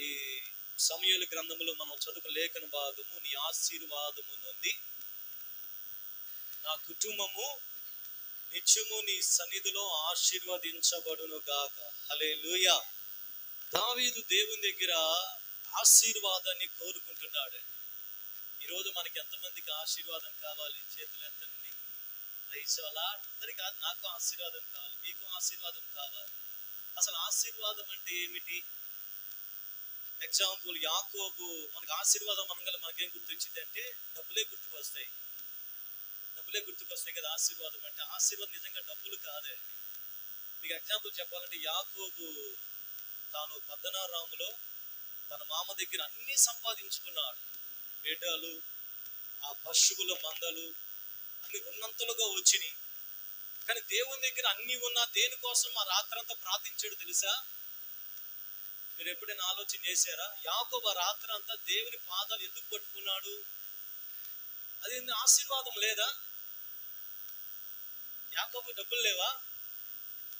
ఈ సమూయేలు గ్రంథములో మనం చదువు లేఖన భాగము, నీ ఆశీర్వాదము నుండి నా కుటుంబము నిత్యము నీ సన్నిధిలో ఆశీర్వదించబడును గాక. హల్లెలూయా. దావీదు దేవుని దగ్గర ఆశీర్వాదాన్ని కోరుకుంటున్నాడు. ఈరోజు మనకి ఎంతమందికి ఆశీర్వాదం కావాలి? చేతులు ఎత్తండి. అందరికీ కాదు, నాకు ఆశీర్వాదం కావాలి, మీకు ఆశీర్వాదం కావాలి. అసలు ఆశీర్వాదం అంటే ఏమిటి? ఎగ్జాంపుల్, యాకోబు మనకు ఆశీర్వాదం అనగానే మనకేం గుర్తొచ్చింది అంటే డబ్బులే గుర్తుకొస్తాయి కదా. ఆశీర్వాదం అంటే ఆశీర్వాదం నిజంగా డబ్బులు కాదే. మీకు ఎగ్జాంపుల్ చెప్పాలంటే, యాకోబు తాను పద్దనారాములో తన మామ దగ్గర అన్నీ సంపాదించుకున్నాడు. బిడ్డలు, ఆ పశువుల మందలు అన్ని ఉన్నంతలుగా వచ్చినాయి. కానీ దేవుని దగ్గర అన్ని ఉన్నా దేనికోసం ఆ రాత్రంతా ప్రార్థించాడు తెలుసా? మీరు ఎప్పుడైనా ఆలోచన చేశారా? యాకోబు రాత్రి అంతా దేవుని పాదాలు ఎందుకు పట్టుకున్నాడు? అది ఆశీర్వాదం లేదా? యాకోబు డబ్బులు లేవా?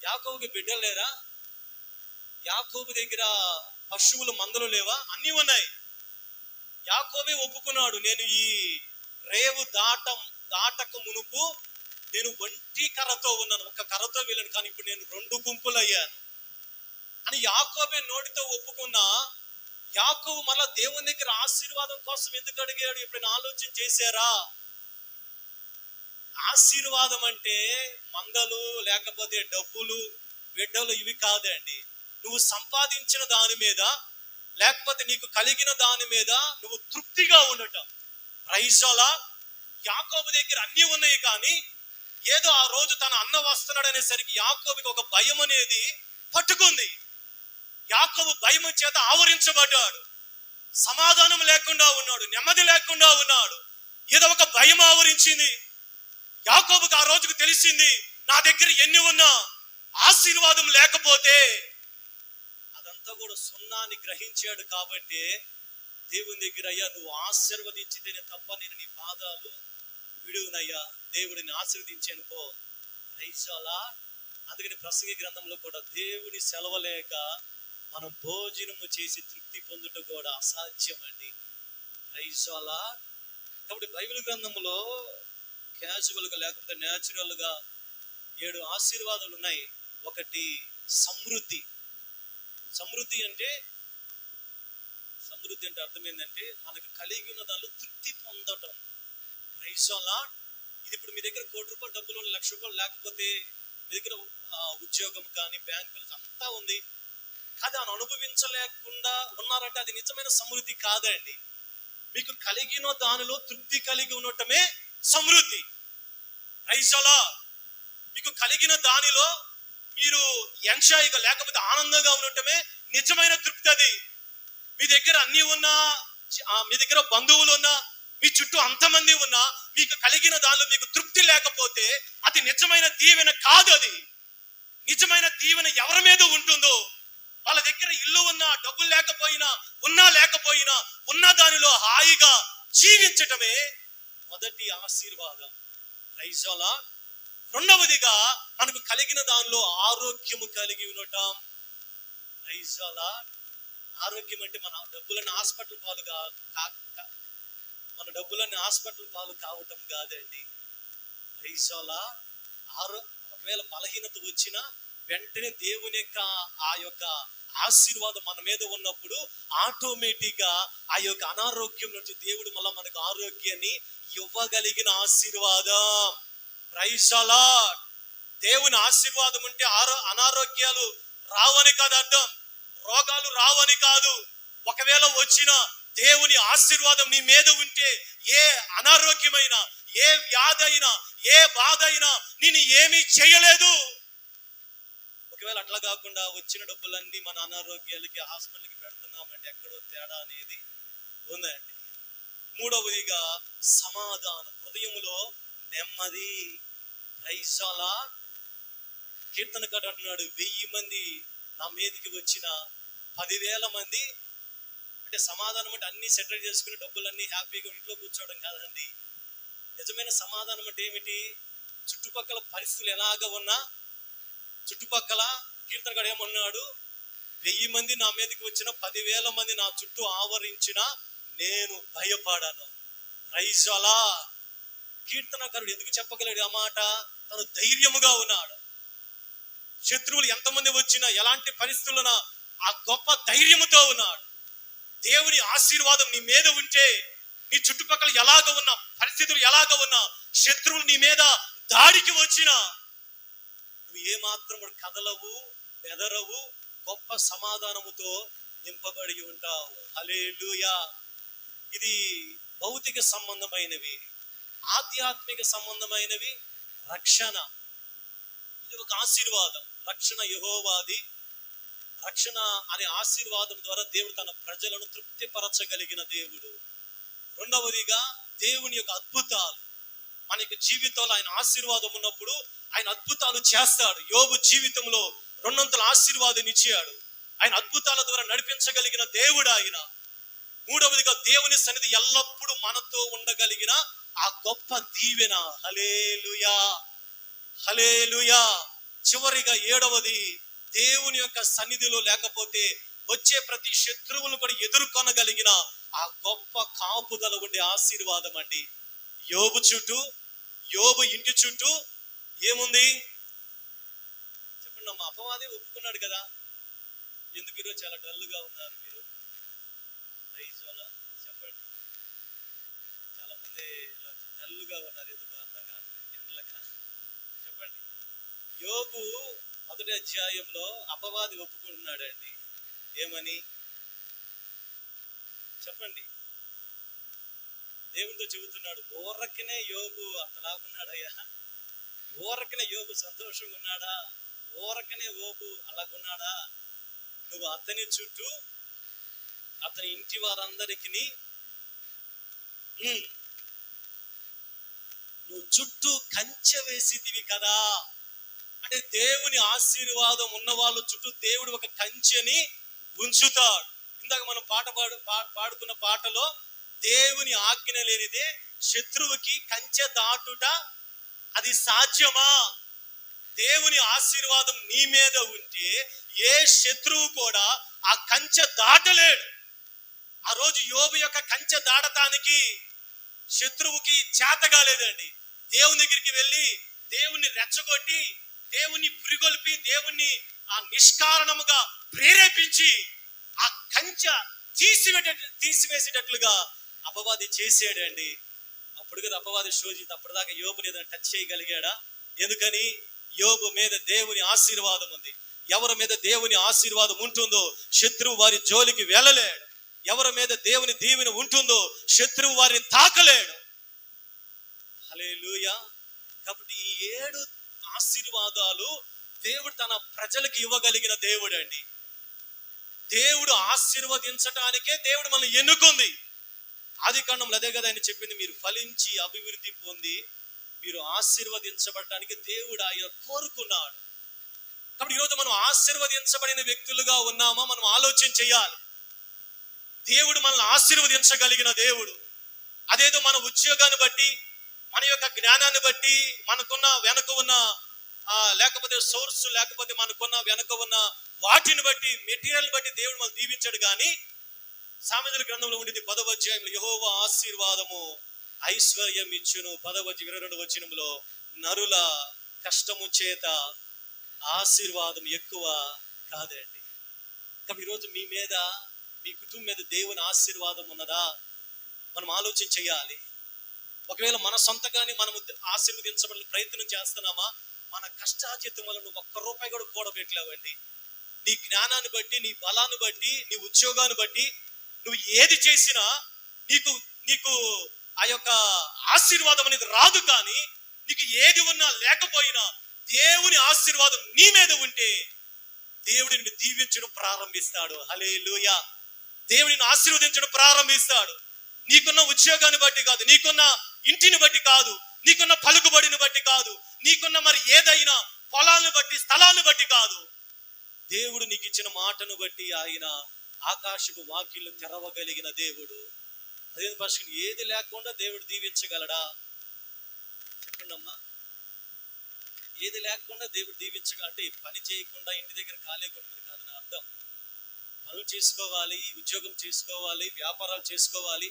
యాకోబుకి బిడ్డలు లేరా? యాకోబు దగ్గర పశువుల మందలు లేవా? అన్నీ ఉన్నాయి. యాకోబే ఒప్పుకున్నాడు, నేను ఈ రేవు దాటక మునుపు నేను ఒంటి కర్రతో ఉన్నాను, ఒక కర్రతో వెళ్ళాను, కానీ ఇప్పుడు నేను 2 గుంపులు అయ్యాను అని యాకోబే నోటితో ఒప్పుకున్నా. యాకోబు మళ్ళా దేవుని దగ్గర ఆశీర్వాదం కోసం ఎందుకు అడిగాడు? ఎప్పుడైనా ఆలోచన చేశారా? ఆశీర్వాదం అంటే మందలు, లేకపోతే డబ్బులు, బిడ్డలు, ఇవి కాదండి. నువ్వు సంపాదించిన దాని మీద, లేకపోతే నీకు కలిగిన దాని మీద నువ్వు తృప్తిగా ఉండటం. Praise Lord. యాకోబు దగ్గర అన్నీ ఉన్నాయి, కానీ ఏదో ఆ రోజు తన అన్న వస్తున్నాడు అనేసరికి యాకోబుకి ఒక భయం అనేది పట్టుకుంది. యాకోబు భయం చేత ఆవరించబడ్డాడు. సమాధానం లేకుండా ఉన్నాడు, నెమ్మది లేకుండా ఉన్నాడు. ఏదో ఒక భయం ఆవరించింది. యాకోబుకి ఆ రోజుకు తెలిసింది, నా దగ్గర ఎన్ని ఉన్నా ఆశీర్వాదం లేకపోతే అదంతా కూడా సున్నాని గ్రహించాడు. కాబట్టి దేవుని దగ్గర, అయ్యా నువ్వు ఆశీర్వదించితేనే తప్ప నేను నీ పాదాలు విడువనయ్యా, దేవుడిని ఆశీర్వదించాను పో. Praise Lord. అందుకని ప్రసంగి గ్రంథంలో కూడా దేవుని సెలవలేక మనం భోజనము చేసి తృప్తి పొందుట కూడా అసాధ్యం అండి. Praise lord. కాబట్టి బైబిల్ గ్రంథంలో క్యాజువల్గా లేకపోతే న్యాచురల్గా 7 ఆశీర్వాదాలు ఉన్నాయి. ఒకటి సమృద్ధి. సమృద్ధి అంటే అర్థం ఏంటంటే మనకు కలిగి ఉన్న దానిలో తృప్తి పొందటం. Praise Lord. ఇది ఇప్పుడు మీ దగ్గర ₹1,00,00,000 డబ్బులు, ₹1,00,000 లేకపోతే మీ దగ్గర ఉద్యోగం కానీ బ్యాంక్ బ్యాలెన్స్ అంతా ఉంది, కానీ దాన్ని అనుభవించలేకుండా ఉన్నారంటే అది నిజమైన సమృద్ధి కాదండి. మీకు కలిగిన దానిలో తృప్తి కలిగి ఉండటమే సమృద్ధి. Praise lord. మీకు కలిగిన దానిలో మీరు ఎంజాయ్గా లేకపోతే ఆనందంగా ఉండటమే నిజమైన తృప్తి. అది మీ దగ్గర అన్నీ ఉన్నా, మీ దగ్గర బంధువులు ఉన్నా, మీ చుట్టూ అంతమంది ఉన్నా, మీకు కలిగిన దానిలో మీకు తృప్తి లేకపోతే అది నిజమైన దీవెన కాదు. అది నిజమైన దీవెన ఎవరి మీద ఉంటుందో, వాళ్ళ దగ్గర ఇల్లు ఉన్నా, డబ్బులు లేకపోయినా, ఉన్నా లేకపోయినా, ఉన్న దానిలో హాయిగా జీవించటమే మొదటి ఆశీర్వాదం. Praise Lord. రెండవదిగా మనకు కలిగిన దానిలో ఆరోగ్యము కలిగి ఉండటం. Praise Lord. ఆరోగ్యం అంటే మన డబ్బులన్నీ హాస్పిటల్ పాలు కావటం కాదండి. Praise Lord. ఒకవేళ బలహీనత వచ్చినా వెంటనే దేవుని యొక్క ఆశీర్వాదం మన మీద ఉన్నప్పుడు ఆటోమేటిక్గా ఆ యొక్క అనారోగ్యం నుంచి దేవుడు మళ్ళీ మనకు ఆరోగ్యాన్ని ఇవ్వగలిగిన ఆశీర్వాదం. Praise Lord. దేవుని ఆశీర్వాదం ఉంటే అనారోగ్యాలు రావని కాదు అర్థం, రోగాలు రావని కాదు. ఒకవేళ వచ్చిన దేవుని ఆశీర్వాదం నీ మీద ఉంటే ఏ అనారోగ్యమైనా, ఏ వ్యాధి అయినా, ఏ బాధ అయినా నేను ఏమీ చేయలేదు. ఒకవేళ అట్లా కాకుండా వచ్చిన డబ్బులన్నీ మన అనారోగ్యాలకి, హాస్పిటల్కి పెడుతున్నామంటే ఎక్కడో తేడా అనేది ఉందండి. మూడవదిగా సమాధానం, హృదయంలో నెమ్మది. Praise Lord. కీర్తనకారుడు అంటున్నాడు, 1000 మంది నా మీదకి వచ్చిన 10,000 మంది అంటే సమాధానం అంటే అన్ని సెటిల్ చేసుకుని డబ్బులన్నీ హ్యాపీగా ఇంట్లో కూర్చోవడం కాదండి. నిజమైన సమాధానం అంటే ఏమిటి? చుట్టుపక్కల పరిస్థితులు ఎలాగ ఉన్నా, చుట్టుపక్కల కీర్తనకారుడు ఏమన్నాడు? 1000 మంది నా మీదకి వచ్చిన, 10,000 మంది నా చుట్టూ ఆవరించిన నేను భయపడను. ప్రైజ్ అలా. కీర్తనకారుడు ఎందుకు చెప్పగలడు ఆ మాట? తను ధైర్యముగా ఉన్నాడు. శత్రువులు ఎంతమంది వచ్చినా, ఎలాంటి పరిస్థితుల్లో ఆ గొప్ప ధైర్యముతో ఉన్నాడు. దేవుని ఆశీర్వాదం నీ మీద ఉంటే, నీ చుట్టుపక్కల ఎలాగ ఉన్నా, పరిస్థితులు ఎలాగ ఉన్నా, శత్రువులు నీ మీద దాడికి వచ్చినా నువ్వు ఏమాత్రం కదలవు, బెదరవు, గొప్ప సమాధానముతో నింపబడి ఉంటావు. హల్లెలూయా. ఇది భౌతిక సంబంధమైనవి. ఆధ్యాత్మిక సంబంధమైనవి రక్షణ. ఇది ఒక ఆశీర్వాదం. రక్షణ యెహోవాది. రక్షణ అనే ఆశీర్వాదం ద్వారా దేవుడు తన ప్రజలను తృప్తిపరచగలిగిన దేవుడు. రెండవదిగా దేవుని యొక్క అద్భుతాలు. మన యొక్క జీవితంలో ఆయన ఆశీర్వాదం ఉన్నప్పుడు ఆయన అద్భుతాలు చేస్తాడు. యోబు జీవితంలో 200 ఆశీర్వాదం ఇచ్చాడు. ఆయన అద్భుతాల ద్వారా నడిపించగలిగిన దేవుడు ఆయన. మూడవదిగా దేవుని సన్నిధి ఎల్లప్పుడూ మనతో ఉండగలిగిన ఆ గొప్ప దీవెన. హల్లెలూయా, హల్లెలూయా. చివరిగా 7వది, దేవుని యొక్క సన్నిధిలో లేకపోతే వచ్చే ప్రతి శత్రువును కూడా ఎదుర్కొనగలిగిన ఆ గొప్ప కాపుదల ఉండే ఆశీర్వాదం అండి. యోబు ఇంటి చుట్టూ ఏముంది చెప్పండి అమ్మా? అపవాదే ఒప్పుకున్నాడు కదా. ఎందుకు ఈరోజు చాలా డల్గా ఉన్నారు మీరు? చెప్పండి. చాలా మంది డల్గా ఉన్నారు, ఎందుకు అర్థం కాదు. ఎండలగా చెప్పండి. యోబు 1వ అధ్యాయంలో అపవాది ఒప్పుకుంటున్నాడు అండి. ఏమని చెప్పండి? దేవుడితో చెబుతున్నాడు, ఊరకనే యోబు అంతలాగున్నాడయ్యా, ఊరకనే యోబు సంతోషంగా ఉన్నాడా, ఊరకనే యోబు అలాగున్నాడా? నువ్వు అతని చుట్టూ, అతని ఇంటి వారందరికి నువ్వు చుట్టూ కంచె వేసితివి కదా. అంటే దేవుని ఆశీర్వాదం ఉన్న వాళ్ళ చుట్టూ దేవుడు ఒక కంచెని ఉంచుతాడు. ఇందాక మనం పాడుకున్న పాటలో, దేవుని ఆజ్ఞ లేనిదే శత్రువుకి కంచె దాటుట అది సాధ్యమా? దేవుని ఆశీర్వాదం నీ మీద ఉంటే ఏ శత్రువు కూడా ఆ కంచె దాటలేడు. ఆ రోజు యోబు యొక్క కంచె దాటటానికి శత్రువుకి చేత కాలేదండి. దేవుని దగ్గరికి వెళ్ళి దేవుణ్ణి రెచ్చగొట్టి, దేవుణ్ణి పురిగొల్పి, దేవుణ్ణి ఆ నిష్కారణముగా ప్రేరేపించి ఆ కంచె తీసివేసేటట్లుగా అపవాది చేసాడండి. అప్పుడు కదా అపవాది శోధించి అప్పటిదాకా యోబుని ఏదైనా టచ్ చేయగలిగాడా? ఎందుకని? యోబు మీద దేవుని ఆశీర్వాదం ఉంది. ఎవరి మీద దేవుని ఆశీర్వాదం ఉంటుందో శత్రువు వారి జోలికి వెళ్ళలేడు. ఎవరి మీద దేవుని దీవెన ఉంటుందో శత్రువు వారిని తాకలేడు. హల్లెలూయా. కాబట్టి ఈ 7 ఆశీర్వాదాలు దేవుడు తన ప్రజలకు ఇవ్వగలిగిన దేవుడు అండి. దేవుడు ఆశీర్వదించటానికే దేవుడు మనల్ని ఎన్నుకుంది. ఆదికాండంలో అదే కదా ఆయన చెప్పింది, మీరు ఫలించి అభివృద్ధి పొంది మీరు ఆశీర్వదించబడటానికి దేవుడు ఆయన కోరుకున్నాడు. కాబట్టి ఈరోజు మనం ఆశీర్వదించబడిన వ్యక్తులుగా ఉన్నామా? మనం ఆలోచన చేయాలి. దేవుడు మనల్ని ఆశీర్వదించగలిగిన దేవుడు. అదేదో మన ఉద్యోగాన్ని బట్టి, మన యొక్క జ్ఞానాన్ని బట్టి, మనకున్న వెనక ఉన్న లేకపోతే సోర్స్, లేకపోతే మనకున్న వెనక ఉన్న వాటిని బట్టి, మెటీరియల్ బట్టి దేవుడు మనం దీవించాడు. కానీ సామెతల గ్రంథంలో ఉండేది 10వ అధ్యాయంలో, యెహోవా ఆశీర్వాదము ఐశ్వర్యం ఇచ్చును. 10వ 22వ నరుల కష్టము చేత ఆశీర్వాదం ఎక్కువ కాదండి. కాబట్టి ఈరోజు మీ మీద, మీ కుటుంబం మీద దేవుని ఆశీర్వాదం ఉన్నదా? మనం ఆలోచన చేయాలి. ఒకవేళ మన సొంతగానే మనం ఆశీర్వదించబడిన ప్రయత్నం చేస్తున్నామా? మన కష్టార్జితం వల్ల నువ్వు 1 రూపాయి కూడా కూడబెట్టలేవండి. నీ జ్ఞానాన్ని బట్టి, నీ బలాన్ని బట్టి, నీ ఉద్యోగాన్ని బట్టి నువ్వు ఏది చేసినా నీకు ఆ యొక్క ఆశీర్వాదం అనేది రాదు. కానీ నీకు ఏది ఉన్నా లేకపోయినా దేవుని ఆశీర్వాదం నీ మీద ఉంటే దేవుడు నిన్ను దీవించడం ప్రారంభిస్తాడు. హల్లెలూయా. దేవుడిని ఆశీర్వదించడం ప్రారంభిస్తాడు. నీకున్న ఉద్యోగాన్ని బట్టి కాదు, నీకున్న ఇంటిని బట్టి కాదు, నీకున్న పలుకుబడిని బట్టి కాదు, నీకున్న మరి ఏదైనా పొలాలను బట్టి, స్థలాన్ని బట్టి కాదు. దేవుడు నీకు ఇచ్చిన మాటను బట్టి ఆయన ఆకాశపు వాకిళ్ళు తెరవగలిగిన దేవుడు. అదే పరిస్థితి ఏది లేకుండా దేవుడు దీవించగలడా? చెప్పండి అమ్మా. ఏది లేకుండా దేవుడు దీవించగల అంటే పని చేయకుండా ఇంటి దగ్గర ఖాళీగా ఉండమని కాదు నా అర్థం. పనులు చేసుకోవాలి, ఉద్యోగం చేసుకోవాలి, వ్యాపారాలు చేసుకోవాలి,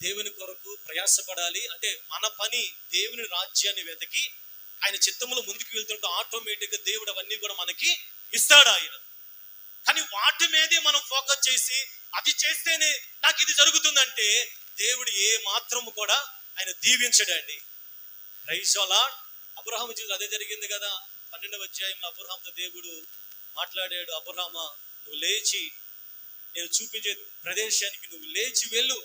దేవుని కొరకు ప్రయాసపడాలి. అంటే మన పని దేవుని రాజ్యాన్ని వెతికి ఆయన చిత్తములో ముందుకు వెళ్తుంటే ఆటోమేటిక్గా దేవుడు అవన్నీ కూడా మనకి ఇస్తాడు ఆయన. కానీ వాటి మీదే మనం ఫోకస్ చేసి అది చేస్తేనే నాకు ఇది జరుగుతుందంటే దేవుడు ఏ మాత్రము కూడా ఆయన దీవించడండి. Praise the Lord. అబ్రహాము జీవితంలో అదే జరిగింది కదా. 12వ అధ్యాయంలో అబ్రహాముతో దేవుడు మాట్లాడాడు, అబ్రహామా నువ్వు లేచి నేను చూపించే ప్రదేశానికి నువ్వు లేచి వెళ్ళు,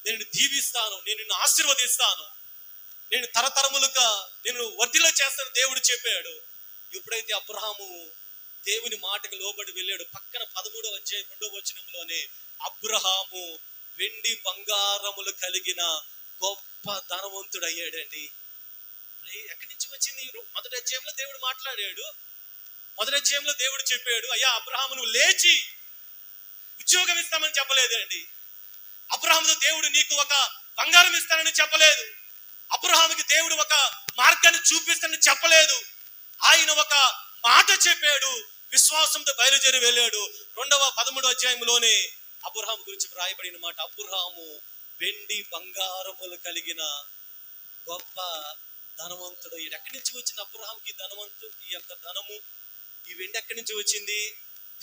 నేను దీవిస్తాను, నేను నిన్ను ఆశీర్వదిస్తాను, నేను తరతరములుగా నేను వర్ధిల్ల చేస్తాను దేవుడు చెప్పాడు. ఎప్పుడైతే అబ్రహాము దేవుని మాటకు లోబడి వెళ్ళాడు, పక్కన 13వ అధ్యాయం 2వ వచనంలోనే అబ్రహాము వెండి బంగారములు కలిగిన గొప్ప ధనవంతుడు అయ్యాడండి. ఎక్కడి నుంచి వచ్చింది? మొదటి అధ్యాయంలో దేవుడు మాట్లాడాడు, మొదటి అధ్యాయంలో దేవుడు చెప్పాడు, అయ్యా అబ్రహాము నువ్వు లేచి ఉద్యోగం ఇస్తామని చెప్పలేదండి. అబ్రహాముతో దేవుడు నీకు ఒక బంగారం ఇస్తానని చెప్పలేదు. అబ్రహాముకి దేవుడు ఒక మార్గాన్ని చూపిస్తానని చెప్పలేదు. ఆయన ఒక మాట చెప్పాడు, విశ్వాసంతో బయలుదేరి వెళ్ళాడు. 13వ అధ్యాయంలోనే అబ్రహాము గురించి వ్రాయబడిన మాట, అబ్రహాము వెండి బంగారములు కలిగిన గొప్ప ధనవంతుడు. ఇది ఎక్కడి నుంచి వచ్చింది అబ్రహాంకి ఈ యొక్క ధనము, ఈ వెండి ఎక్కడి నుంచి వచ్చింది?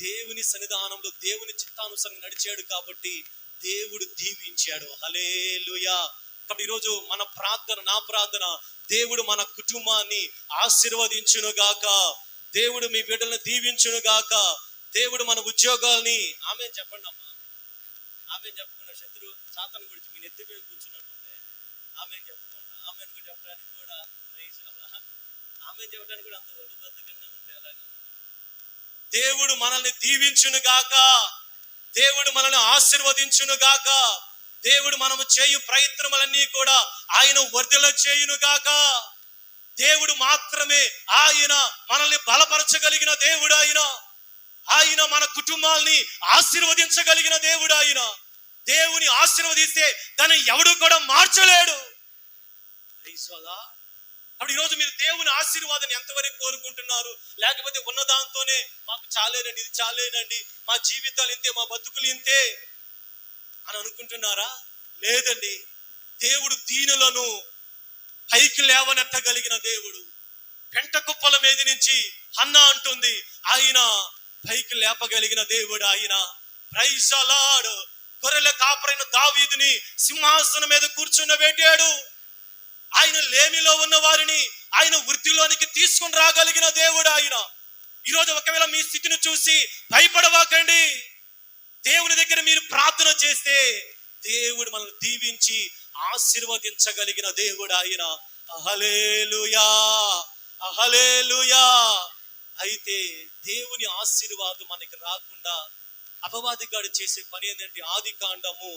దేవుని సన్నిధానంలో దేవుని చిత్తానుసారంగా నడిచాడు కాబట్టి దేవుడు దీవించాడు. హల్లెలూయా. కాబట్టి ఈరోజు మన ప్రార్థన, నా ప్రార్థన, దేవుడు మన కుటుంబాన్ని ఆశీర్వదించును గాక, దేవుడు మీ బిడ్డలను దీవించును గాక, దేవుడు మన ఉద్యోగాల్ని, ఆమేన్ చెప్పండి అమ్మా, ఆమేన్ చెప్పకుండా శత్రు సాతాను గురించి మీ నెత్తి మీద కూర్చున్నట్టుంది. ఆమేన్ చెప్పకుండా, ఆమేన్ కూడా చెప్పడానికి కూడా ఆమేన్ చెప్పడానికి కూడా అంత ఒళ్ళుబద్ధకంగా ఉంటే అలాగా. దేవుడు మనల్ని దీవించును గాక, దేవుడు మనల్ని ఆశీర్వదించును గాక, దేవుడు మనము చేయు ప్రయత్నములన్నీ కూడా ఆయన వర్ధిల్ల చేయును గాక. దేవుడు మాత్రమే ఆయన మనల్ని బలపరచగలిగిన దేవుడు ఆయన. ఆయన మన కుటుంబాల్ని ఆశీర్వదించగలిగిన దేవుడు ఆయన. దేవుని ఆశీర్వదిస్తే దాన్ని ఎవడు కూడా మార్చలేడు. అప్పుడు ఈరోజు మీరు దేవుని ఆశీర్వాదాన్ని ఎంతవరకు కోరుకుంటున్నారు? లేకపోతే ఉన్న దాంతోనే మాకు చాలేనండి, ఇది చాలేనండి, మా జీవితాలు ఇంతే, మా బతుకులు ఇంతే అని అనుకుంటున్నారా? లేదండి. దేవుడు దీనులను పైకి లేవనెత్తగలిగిన దేవుడు. పెంట కుప్పల మీద నుంచి హన్నా అంటుంది, ఆయన పైకి లేపగలిగిన దేవుడు ఆయన. Praise the Lord. గొర్రెల కాపరైన దావీదుని సింహాసనం మీద కూర్చున్నబెట్టాడు. ఆయన లేమిలో ఉన్న వారిని ఆయన వృద్ధిలోనికి తీసుకుని రాగలిగిన దేవుడు ఆయన. ఈరోజు ఒకవేళ మీ స్థితిని చూసి భయపడవాకండి. దేవుని దగ్గర మీరు ప్రార్థన చేస్తే దేవుడు మనల్ని దీవించి ఆశీర్వదించగలిగిన దేవుడు ఆయన. హల్లెలూయా, హల్లెలూయా. అయితే దేవుని ఆశీర్వాదం మనకి రాకుండా అపవాదిగాడు చేసే పని ఏంటంటే, ఆదికాండము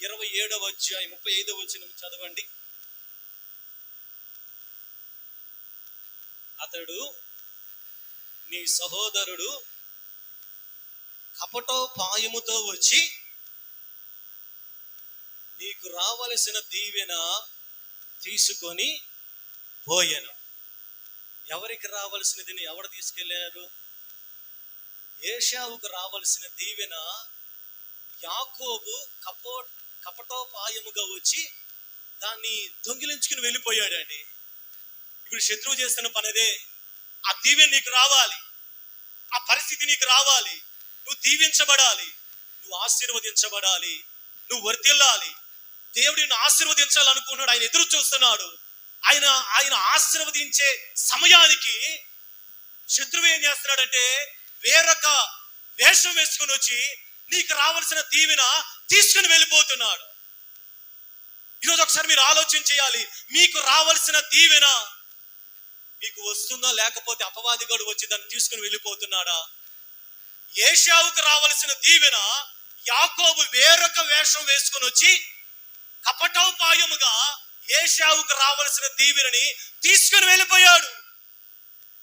27వ అధ్యాయం 35వ వచనం చదవండి. అతడు నీ సహోదరుడు కపటోపాయముతో వచ్చి నీకు రావలసిన దీవెన తీసుకొని పోయెను. ఎవరికి రావలసినది ఎవరు తీసుకెళ్లారు? ఏశావుకు రావలసిన దీవెన యాకోబు కపటోపాయముగా వచ్చి దాన్ని దొంగిలించుకుని వెళ్ళిపోయాడండి. ఇప్పుడు శత్రువు చేస్తున్న పనిదే. ఆ దీవెన నీకు రావాలి, ఆ పరిస్థితి నీకు రావాలి, నువ్వు దీవించబడాలి, నువ్వు ఆశీర్వదించబడాలి, నువ్వు వర్ధిల్లాలి. దేవుడు నిన్ను ఆశీర్వదించాలనుకున్నాడు. ఆయన ఎదురు చూస్తున్నాడు. ఆయన ఆశీర్వదించే సమయానికి శత్రువు ఏం చేస్తున్నాడంటే వేరొక వేషం వేసుకుని వచ్చి నీకు రావాల్సిన దీవెన తీసుకుని వెళ్ళిపోతున్నాడు. ఈరోజు ఒకసారి మీరు ఆలోచన చేయాలి. మీకు రావాల్సిన దీవెన మీకు వస్తుందా, లేకపోతే అపవాదిగాడు వచ్చి దాన్ని తీసుకుని వెళ్ళిపోతున్నాడా? ఏశావుకు రావాల్సిన దీవెన యాకోబు వేరొక వేషం వేసుకుని వచ్చి కపటోపాయముగా ఏశావుకు రావలసిన దీవెనని తీసుకుని వెళ్ళిపోయాడు.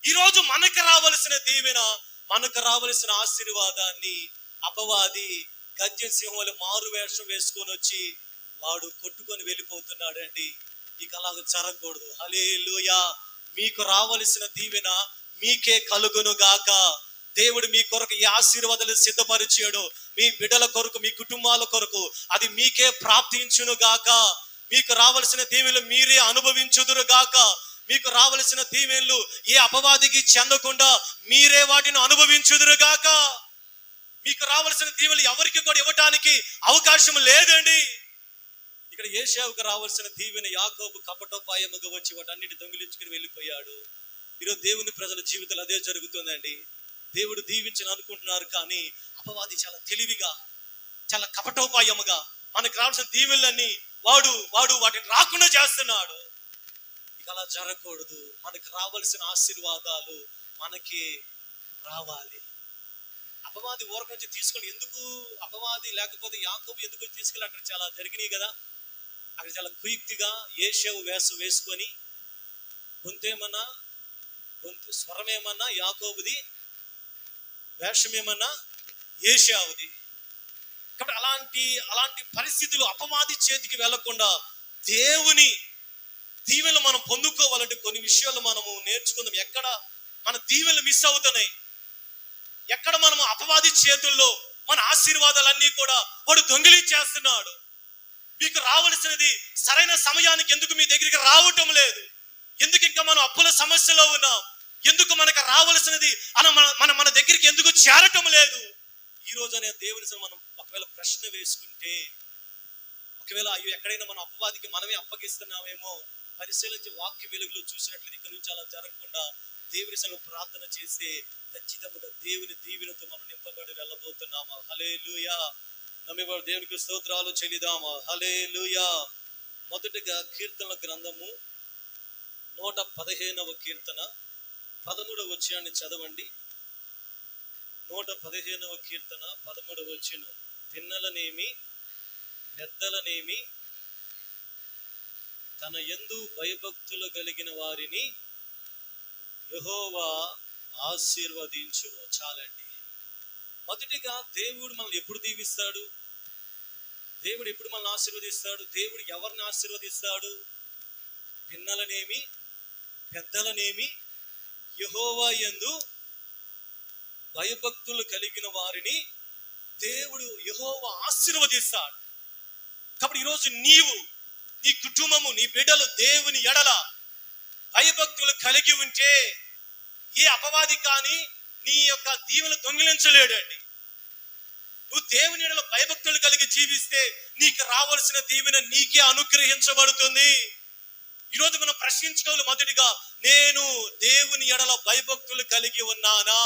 ఈరోజు మనకు రావలసిన దీవెన, మనకు రావలసిన ఆశీర్వాదాన్ని అపవాది గద్య సింహంలో మారు వేషం వేసుకొని వచ్చి వాడు కొట్టుకొని వెళ్ళిపోతున్నాడండి. ఇక అలాగ జరగకూడదు. హల్లెలూయా. మీకు రావలసిన దీవెన మీకే కలుగును గాక. దేవుడు మీ కొరకు ఈ ఆశీర్వాదాలు సిద్ధపరిచాడు. మీ బిడ్డల కొరకు, మీ కుటుంబాల కొరకు అది మీకే ప్రాప్తించును గాక. మీకు రావలసిన దీవెనలు మీరే అనుభవించుదురు గాక. మీకు రావలసిన దీవెనలు ఏ అపవాదికి చెందకుండా మీరే వాటిని అనుభవించుదురు గాక. మీకు రావలసిన దీవెనలు ఎవరికి కూడా ఇవ్వటానికి అవకాశం లేదండి. ఇక్కడ యేషావుకు రావాల్సిన దీవెన యాకోబు కపటోపాయముగా వచ్చి వాటన్నిటి దొంగిలించుకుని వెళ్ళిపోయాడు. ఈరోజు దేవుని ప్రజల జీవితాలు అదే జరుగుతుందండి. దేవుడు దీవించని అనుకుంటున్నారు, కానీ అపవాది చాలా తెలివిగా, చాలా కపటోపాయముగా మనకు రావాల్సిన దీవెనలన్నీ వాడు వాటిని రాకుండా చేస్తున్నాడు. ఇక అలా జరగకూడదు. మనకు రావాల్సిన ఆశీర్వాదాలు మనకి రావాలి. అపవాది ఊరక నుంచి తీసుకొని ఎందుకు, అపవాది లేకపోతే యాకోబు ఎందుకు తీసుకెళ్ళి అక్కడ చాలా జరిగినాయి కదా. అక్కడ చాలా కుయుక్తిగా యేషావు వేసుకొని గొంతు స్వరమేమన్నా యాకోబుది, వేషమేమన్నా యేషావుది. కాబట్టి అలాంటి పరిస్థితులు అపవాది చేతికి వెళ్లకుండా దేవుని దీవెనలు మనం పొందుకోవాలంటే కొన్ని విషయాలు మనము నేర్చుకుందాం. ఎక్కడ మన దీవెనలు మిస్ అవుతున్నాయి, ఎక్కడ మనము అపవాది చేతుల్లో మన ఆశీర్వాదాలన్నీ కూడా వాడు దొంగిలించేస్తున్నాడు. మీకు రావలసినది సరైన సమయానికి ఎందుకు మీ దగ్గరికి రావటం లేదు? ఎందుకు ఇంకా మనం అప్పుల సమస్యలో ఉన్నాం? ఎందుకు మనకు రావలసినది మన దగ్గరికి ఎందుకు చేరటం లేదు? ఈ రోజు అనే దేవుని మనం ఒకవేళ ప్రశ్న వేసుకుంటే, ఒకవేళ అయ్యో ఎక్కడైనా మనం అపవాదికి మనమే అప్పగిస్తున్నామేమో పరిశీలించి వాక్య వెలుగులో చూసినట్లయితే ఇక్కడ నుంచి అలా జరగకుండా దేవుని సంగం ప్రార్థన చేస్తే ఖచ్చితంగా దేవుని దీవెనతో మనం నింపబడి వెళ్ళబోతున్నామా? హల్లెలూయా. నమ్మేవాడు దేవునికి స్తోత్రాలు చెల్లిదామా? హల్లెలూయా. మొదటిగా కీర్తనల గ్రంథము 115వ కీర్తన 13వ వచనాన్ని చదవండి. 115వ కీర్తన 13వ వచనం. పిన్నలనేమి పెద్దలనేమి తన యందు భయభక్తులు కలిగిన వారిని యెహోవా ఆశీర్వదించును. చాలండి. మొదటిగా దేవుడు మనల్ని ఎప్పుడు దీవిస్తాడు? దేవుడు ఎప్పుడు మనల్ని ఆశీర్వదిస్తాడు? దేవుడు ఎవరిని ఆశీర్వదిస్తాడు? పిన్నలనేమి పెద్దలనేమి యెహోవా యందు భయభక్తులు కలిగిన వారిని దేవుడు యెహోవా ఆశీర్వదిస్తాడు. కాబట్టి ఈరోజు నీవు, నీ కుటుంబము, నీ బిడ్డలు దేవుని ఎడల భయభక్తులు కలిగి ఉంటే ఏ అపవాది కానీ నీ యొక్క దీవెనలు దొంగిలించలేడండి. నువ్వు దేవుని ఎడల భయభక్తులు కలిగి జీవిస్తే నీకు రావాల్సిన దీవెన నీకే అనుగ్రహించబడుతుంది. ఈరోజు మనం ప్రశ్నించుకోవాలి. మొదటిగా, నేను దేవుని ఎడల భయభక్తులు కలిగి ఉన్నానా?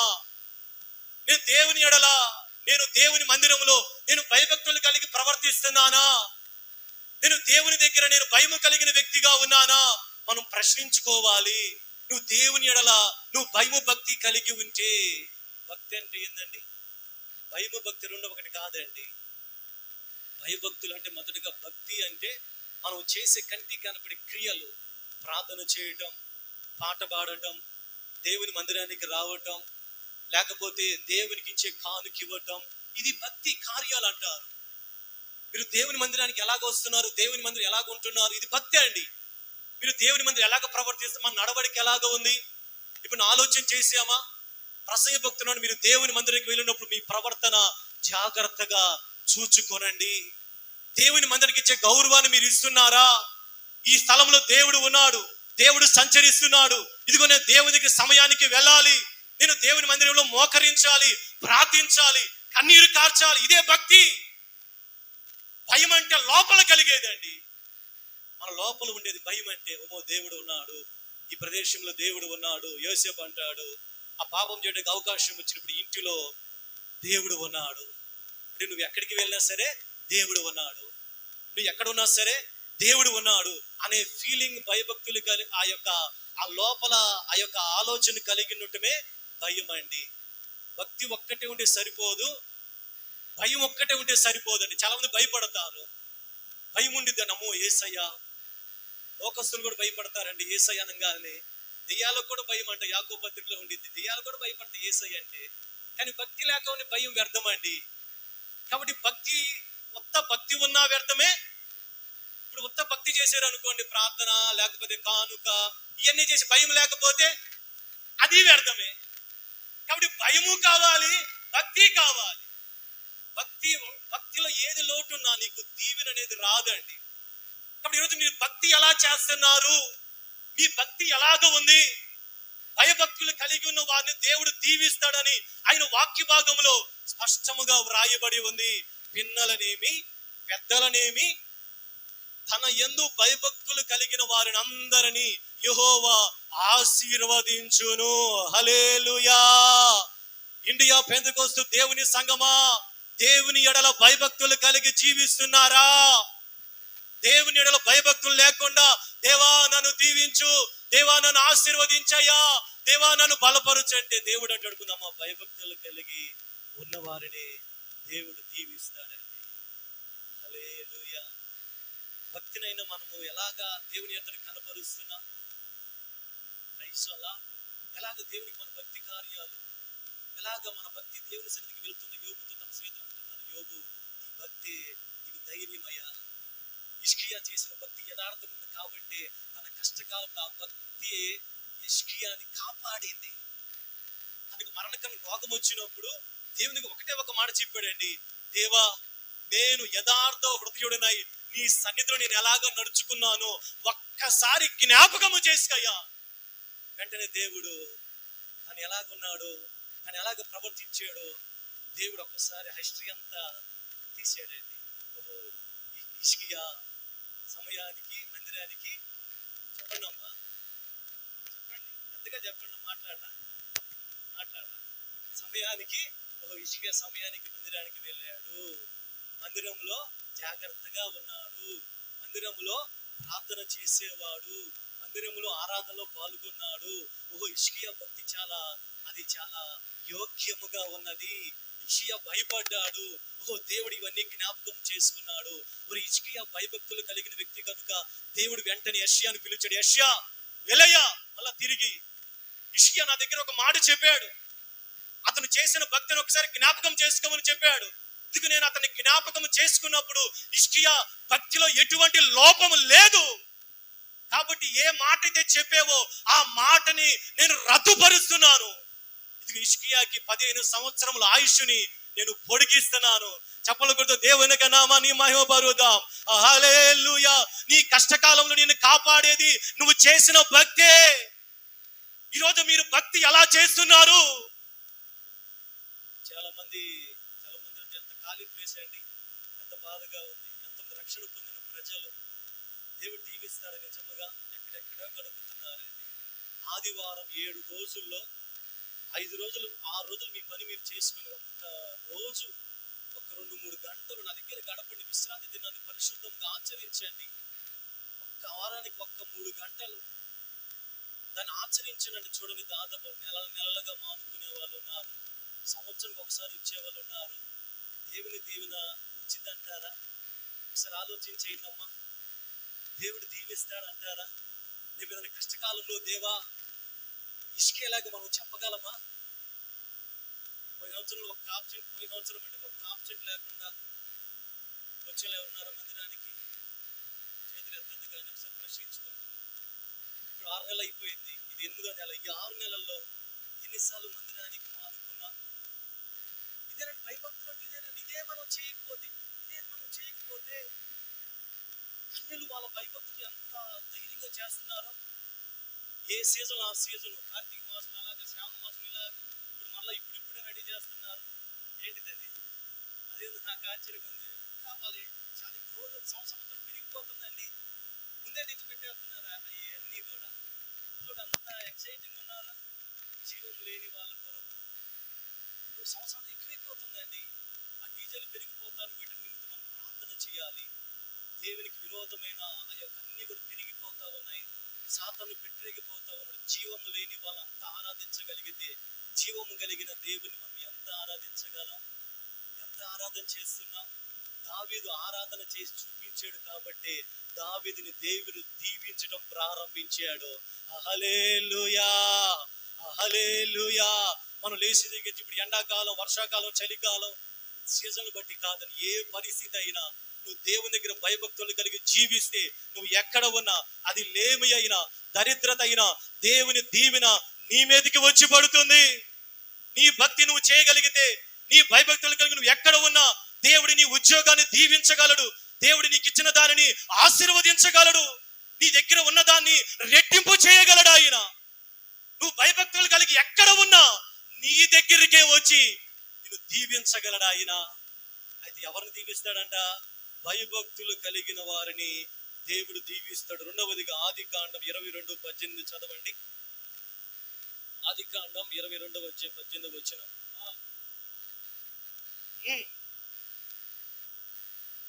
నేను దేవుని మందిరంలో నేను భయభక్తులు కలిగి ప్రవర్తిస్తున్నానా? నేను దేవుని దగ్గర నేను భయము కలిగిన వ్యక్తిగా ఉన్నానా? మనం ప్రశ్నించుకోవాలి. నువ్వు దేవుని ఎడల నువ్వు భయము భక్తి కలిగి ఉంటే, భక్తి అంటే ఏందండి? భయము భక్తి రెండు ఒకటి కాదండి. భయభక్తులు అంటే మొదటిగా భక్తి అంటే మనం చేసే కంటికి కనపడే క్రియలు, ప్రార్థన చేయటం, పాట పాడటం, దేవుని మందిరానికి రావటం, లేకపోతే దేవునికి ఇచ్చే కానుక ఇవ్వటం, ఇది భక్తి కార్యాలు అంటారు. మీరు దేవుని మందిరానికి ఎలాగ వస్తున్నారు, దేవుని మందిరం ఎలాగ ఉంటున్నారు, ఇది భక్తి అండి. మీరు దేవుని మందిరం ఎలాగ ప్రవర్తిస్తే మన నడవడిక ఎలాగ ఉంది? ఇప్పుడు ఆలోచన చేసామా? ప్రసంగ భక్తులను మీరు దేవుని మందిరానికి వెళ్ళినప్పుడు మీ ప్రవర్తన జాగ్రత్తగా చూచుకోనండి. దేవుని మందిరానికి ఇచ్చే గౌరవాన్ని మీరు ఇస్తున్నారా? ఈ స్థలంలో దేవుడు ఉన్నాడు, దేవుడు సంచరిస్తున్నాడు, ఇదిగో నేను దేవునికి సమయానికి వెళ్ళాలి, నేను దేవుని మందిరంలో మోకరించాలి, ప్రార్థించాలి, కన్నీరు కార్చాలి, ఇదే భక్తి. భయం అంటే లోపల కలిగేదండి. మన లోపల ఉండేది భయం అంటే, ఓమో దేవుడు ఉన్నాడు, ఈ ప్రదేశంలో దేవుడు ఉన్నాడు. యోసేపు అంటాడు, ఆ పాపం చేయడానికి అవకాశం వచ్చినప్పుడు ఇంటిలో దేవుడు ఉన్నాడు. అంటే నువ్వు ఎక్కడికి వెళ్ళినా సరే దేవుడు ఉన్నాడు, నువ్వు ఎక్కడ ఉన్నా సరే దేవుడు ఉన్నాడు అనే ఫీలింగ్, భయభక్తులు కలిగి ఆ లోపల ఆ యొక్క ఆలోచన కలిగి ఉండటమే భయం అండి. భక్తి ఒక్కటే ఉంటే సరిపోదు, భయం ఒక్కటే ఉంటే సరిపోదండి. చాలా మంది భయపడతారు. భయం ఉండిద్ది, అమ్మో యేసయ్య. లోకస్తులు కూడా భయపడతారండి యేసయ్య అనగానే. దెయ్యాలకు కూడా భయం అంట, యాకోబు పత్రికలో ఉండిద్ది. దెయ్యాలు కూడా భయపడతాయి యేసయ్య అంటే. కానీ భక్తి లేకపోతే భయం వ్యర్థమండి. కాబట్టి కొత్త భక్తి ఉన్నా వ్యర్థమే. ఇప్పుడు కొత్త భక్తి చేశారు అనుకోండి, ప్రార్థన లేకపోతే కానుక ఇవన్నీ చేసి భయం లేకపోతే అది వ్యర్థమే. కాబట్టి భయము కావాలి, భక్తి కావాలి. భక్తి భక్తిలో ఏది లోటున్నా నీకు దీవెన అనేది రాదండి. కాబట్టి ఈరోజు మీరు భక్తి ఎలా చేస్తున్నారు, మీ భక్తి ఎలాగ ఉంది? భయభక్తులు కలిగి ఉన్న వారిని దేవుడు దీవిస్తాడని ఆయన వాక్య భాగంలో స్పష్టముగా వ్రాయబడి ఉంది. పిన్నలనేమి పెద్దలనేమి తన యందు భయభక్తులు కలిగిన వారిని అందరినీ యెహోవా ఆశీర్వదించును. హల్లెలూయా. ఇండియా పెంతెకోస్తు దేవుని సంగమా, దేవుని ఎడల భయభక్తులు కలిగి జీవిస్తున్నారా? దేవుని ఎడల భయభక్తులు లేకుండా దేవా నన్ను దీవించు, దేవా నన్ను ఆశీర్వదించయ్యా, దేవా నన్ను బలపరుచు అంటే దేవుడు అంటాడుకుందామా, భయభక్తులు కలిగి ఉన్న వారిని దేవుడు దీవిస్తాడండి. హల్లెలూయా. భక్తినైనా మనము ఎలాగా దేవుని ఎదురు కనపరుస్తున్నాం, ఎలాగ దేవునికి మన భక్తి కార్యాలు, ఎలాగ మన భక్తి దేవుని సన్నిధికి వెళ్తున్న యోగుతో తన స్నేహితులు అంటున్నారు, యోగు నీ భక్తి నీకు ధైర్యమయ్యా. హిజ్కియా చేసిన భక్తి యథార్థం ఉంది కాబట్టి తన కష్టకాలంలో ఆ భక్తి హిజ్కియాని కాపాడింది. తనకు మరణకరమైన రోగం వచ్చినప్పుడు దేవునికి ఒకటే ఒక మాట చెప్పాడండి, దేవా నేను యథార్థ హృదయుడనై నీ సన్నిధిలో నేను ఎలాగ నడుచుకున్నానో ఒక్కసారి జ్ఞాపకము చేసుకోయ్యా. వెంటనే దేవుడు తను ఎలాగున్నాడో, తను ఎలాగ ప్రవర్తించాడో దేవుడు ఒక్కసారి హిస్టరీ అంతా తీసాడండి. హిజ్కియా సమయానికి మందిరానికి చెప్పండి అమ్మా, చెప్పండి పెద్దగా చెప్పండి, మాట్లాడరా సమయానికి హిజ్కియా సమయానికి మందిరానికి వెళ్ళాడు. మందిరంలో జాగ్రత్తగా ఉన్నాడు, మందిరంలో ప్రార్థన చేసేవాడు, మందిరంలో ఆరాధనలో పాల్గొన్నాడు. హిజ్కియా భక్తి చాలా యోగ్యముగా ఉన్నది. హిజ్కియా భయపడ్డాడు. దేవుడు ఇవన్నీ జ్ఞాపకం చేసుకున్నాడు. హిజ్కియా భయభక్తులు కలిగిన వ్యక్తి కనుక దేవుడు వెంటనే యెషయాను పిలిచాడు, యెషయా వెళ్ళయ్యా. మళ్ళా తిరిగి హిజ్కియా నా దగ్గర ఒక మాట చెప్పాడు, అతను చేసిన భక్తిని ఒకసారి జ్ఞాపకం చేసుకోమని చెప్పాడు. ఇదిగో నేను అతన్ని జ్ఞాపకం చేసుకున్నప్పుడు హిజ్కియా భక్తిలో ఎటువంటి లోపము లేదు. కాబట్టి ఏ మాట అయితే చెప్పావో ఆ మాటని నేను రద్దుపరుస్తున్నాను. ఇది హిజ్కియాకి 15 సంవత్సరముల ఆయుష్ని నేను పొడిగిస్తున్నాను. చెప్పలు కొడుతూ దేవునికి నామాన్ని మహిమపరుద్దాం. హల్లెలూయా. నీ కష్టకాలంలో నిన్ను కాపాడేది నువ్వు చేసిన భక్తే. ఈరోజు మీరు భక్తి ఎలా చేస్తున్నారు? చాలా మంది ఎంత ఖాళీ ప్లేస్ అండి, ఎంత బాధగా ఉంది. ఎంత రక్షణ పొందిన ప్రజలు దేవుడు దీవిస్తాడు నిజముగా ఎక్కడెక్కడో గడుపుతున్నారండి. ఆదివారం 7 రోజుల్లో 5 రోజులు 6 రోజులు మీ పని మీరు చేసుకుని ఒక్క రోజు ఒక 2-3 గంటలు నా దగ్గర గడపండి. విశ్రాంతి దినాన్ని పరిశుద్ధంగా ఆచరించండి. ఒక్క వారానికి ఒక్క 3 గంటలు దాన్ని ఆచరించండి. చూడండి, దాదాపు నెలలుగా మానుకునే వాళ్ళు ఉన్నారు, సంవత్సరానికి ఒకసారి వచ్చే వాళ్ళు ఉన్నారు. దేవుని దీవెన వచ్చిందంటారా? ఒకసారి ఆలోచించేయండమ్మా. దేవుడు దీవిస్తాడంటారా? రేపు ఏదైనా కష్టకాలంలో దేవా హిజ్కియాలాగా మనం చెప్పగలమా? పోయిన సంవత్సరంలో ఒక ఆబ్సెంట్ లేకుండా వచ్చేలా ఉన్నారా మందిరానికి? చేతులు ఎత్తద్దు కానీ ఒకసారి ప్రశ్నించుకోండి. ఇప్పుడు 6 నెలలు అయిపోయింది, ఇది 8వ నెల. ఈ 6 నెలల్లో ఎన్నిసార్లు మందిరానికి మానుకున్నా? ఇదేనండి భయభక్తులు, ఇదే మనం చేయకపోతే అన్యులు వాళ్ళ భయభక్తులు ఎంత ధైర్యంగా చేస్తున్నారో. ఏ సీజన్ ఆ సీజన్, కార్తీక మాసం అలాగే శ్రావణ మాసం ఇలాగ ఇప్పుడు మళ్ళీ ఇప్పుడిప్పుడే రెడీ చేస్తున్నారు. ఏంటిది అది? అదేందుకు నాకు ఆశ్చర్యం ఉంది. కావాలి చాలా రోజు సంవత్సరం పెరిగిపోతుందండి. ముందే తెచ్చి పెట్టేస్తున్నారా అవన్నీ కూడా? ఇప్పుడు అంతా ఎక్సైటింగ్ ఉన్నారా? జీవం లేని వాళ్ళ కొరకు సంవత్సరం ఎక్కువైపోతుందండి. ఆ డీజల్ పెరిగిపోతాను. వీటి నిమిత్తం మనం ప్రార్థన చేయాలి. దేవునికి విరోధమైన ఆ యొక్క అన్ని కూడా పెరిగిపోతా ఉన్నాయి. సాతాను పెట్టిరిగిపోతా ఉన్నాడు. జీవము లేని వాళ్ళు అంత ఆరాధించగలిగితే జీవము కలిగిన దేవుని మనం ఎంత ఆరాధించగలం? ఎంత ఆరాధన చేస్తున్నాం? దావీదు ఆరాధన చేసి చూపించాడు కాబట్టి దావీదుని దేవుడు దీవించడం ప్రారంభించాడు. హల్లెలూయా, హల్లెలూయా. మనం లేచి దగ్గర ఇప్పుడు ఎండాకాలం, వర్షాకాలం, చలికాలం సీజన్లు బట్టి కాదని ఏ పరిస్థితి అయినా నువ్వు దేవుని దగ్గర భయభక్తులు కలిగి జీవిస్తే నువ్వు ఎక్కడ ఉన్నా, అది లేమి అయినా దరిద్రత అయినా, దేవుని దీవెన నీ మీదకి వచ్చి పడుతుంది. నీ భక్తి నువ్వు చేయగలిగితే, నీ భయభక్తులు కలిగి నువ్వు ఎక్కడ ఉన్నా దేవుడి నీ ఉద్యోగాన్ని దీవించగలడు. దేవుడు నీకు ఇచ్చిన దానిని ఆశీర్వదించగలడు. నీ దగ్గర ఉన్న దాన్ని రెట్టింపు చేయగలడు ఆయన. నువ్వు భయభక్తులు కలిగి ఎక్కడ ఉన్నా నీ దగ్గరికే వచ్చి నిన్ను దీవించగలడు ఆయన. అయితే ఎవరిని దీవిస్తాడంట? భయభక్తులు కలిగిన వారిని దేవుడు దీవిస్తాడు. రెండవదిగా ఆదికాండం 22:18 చదవండి. ఆదికాండం 22:18 వచ్చిన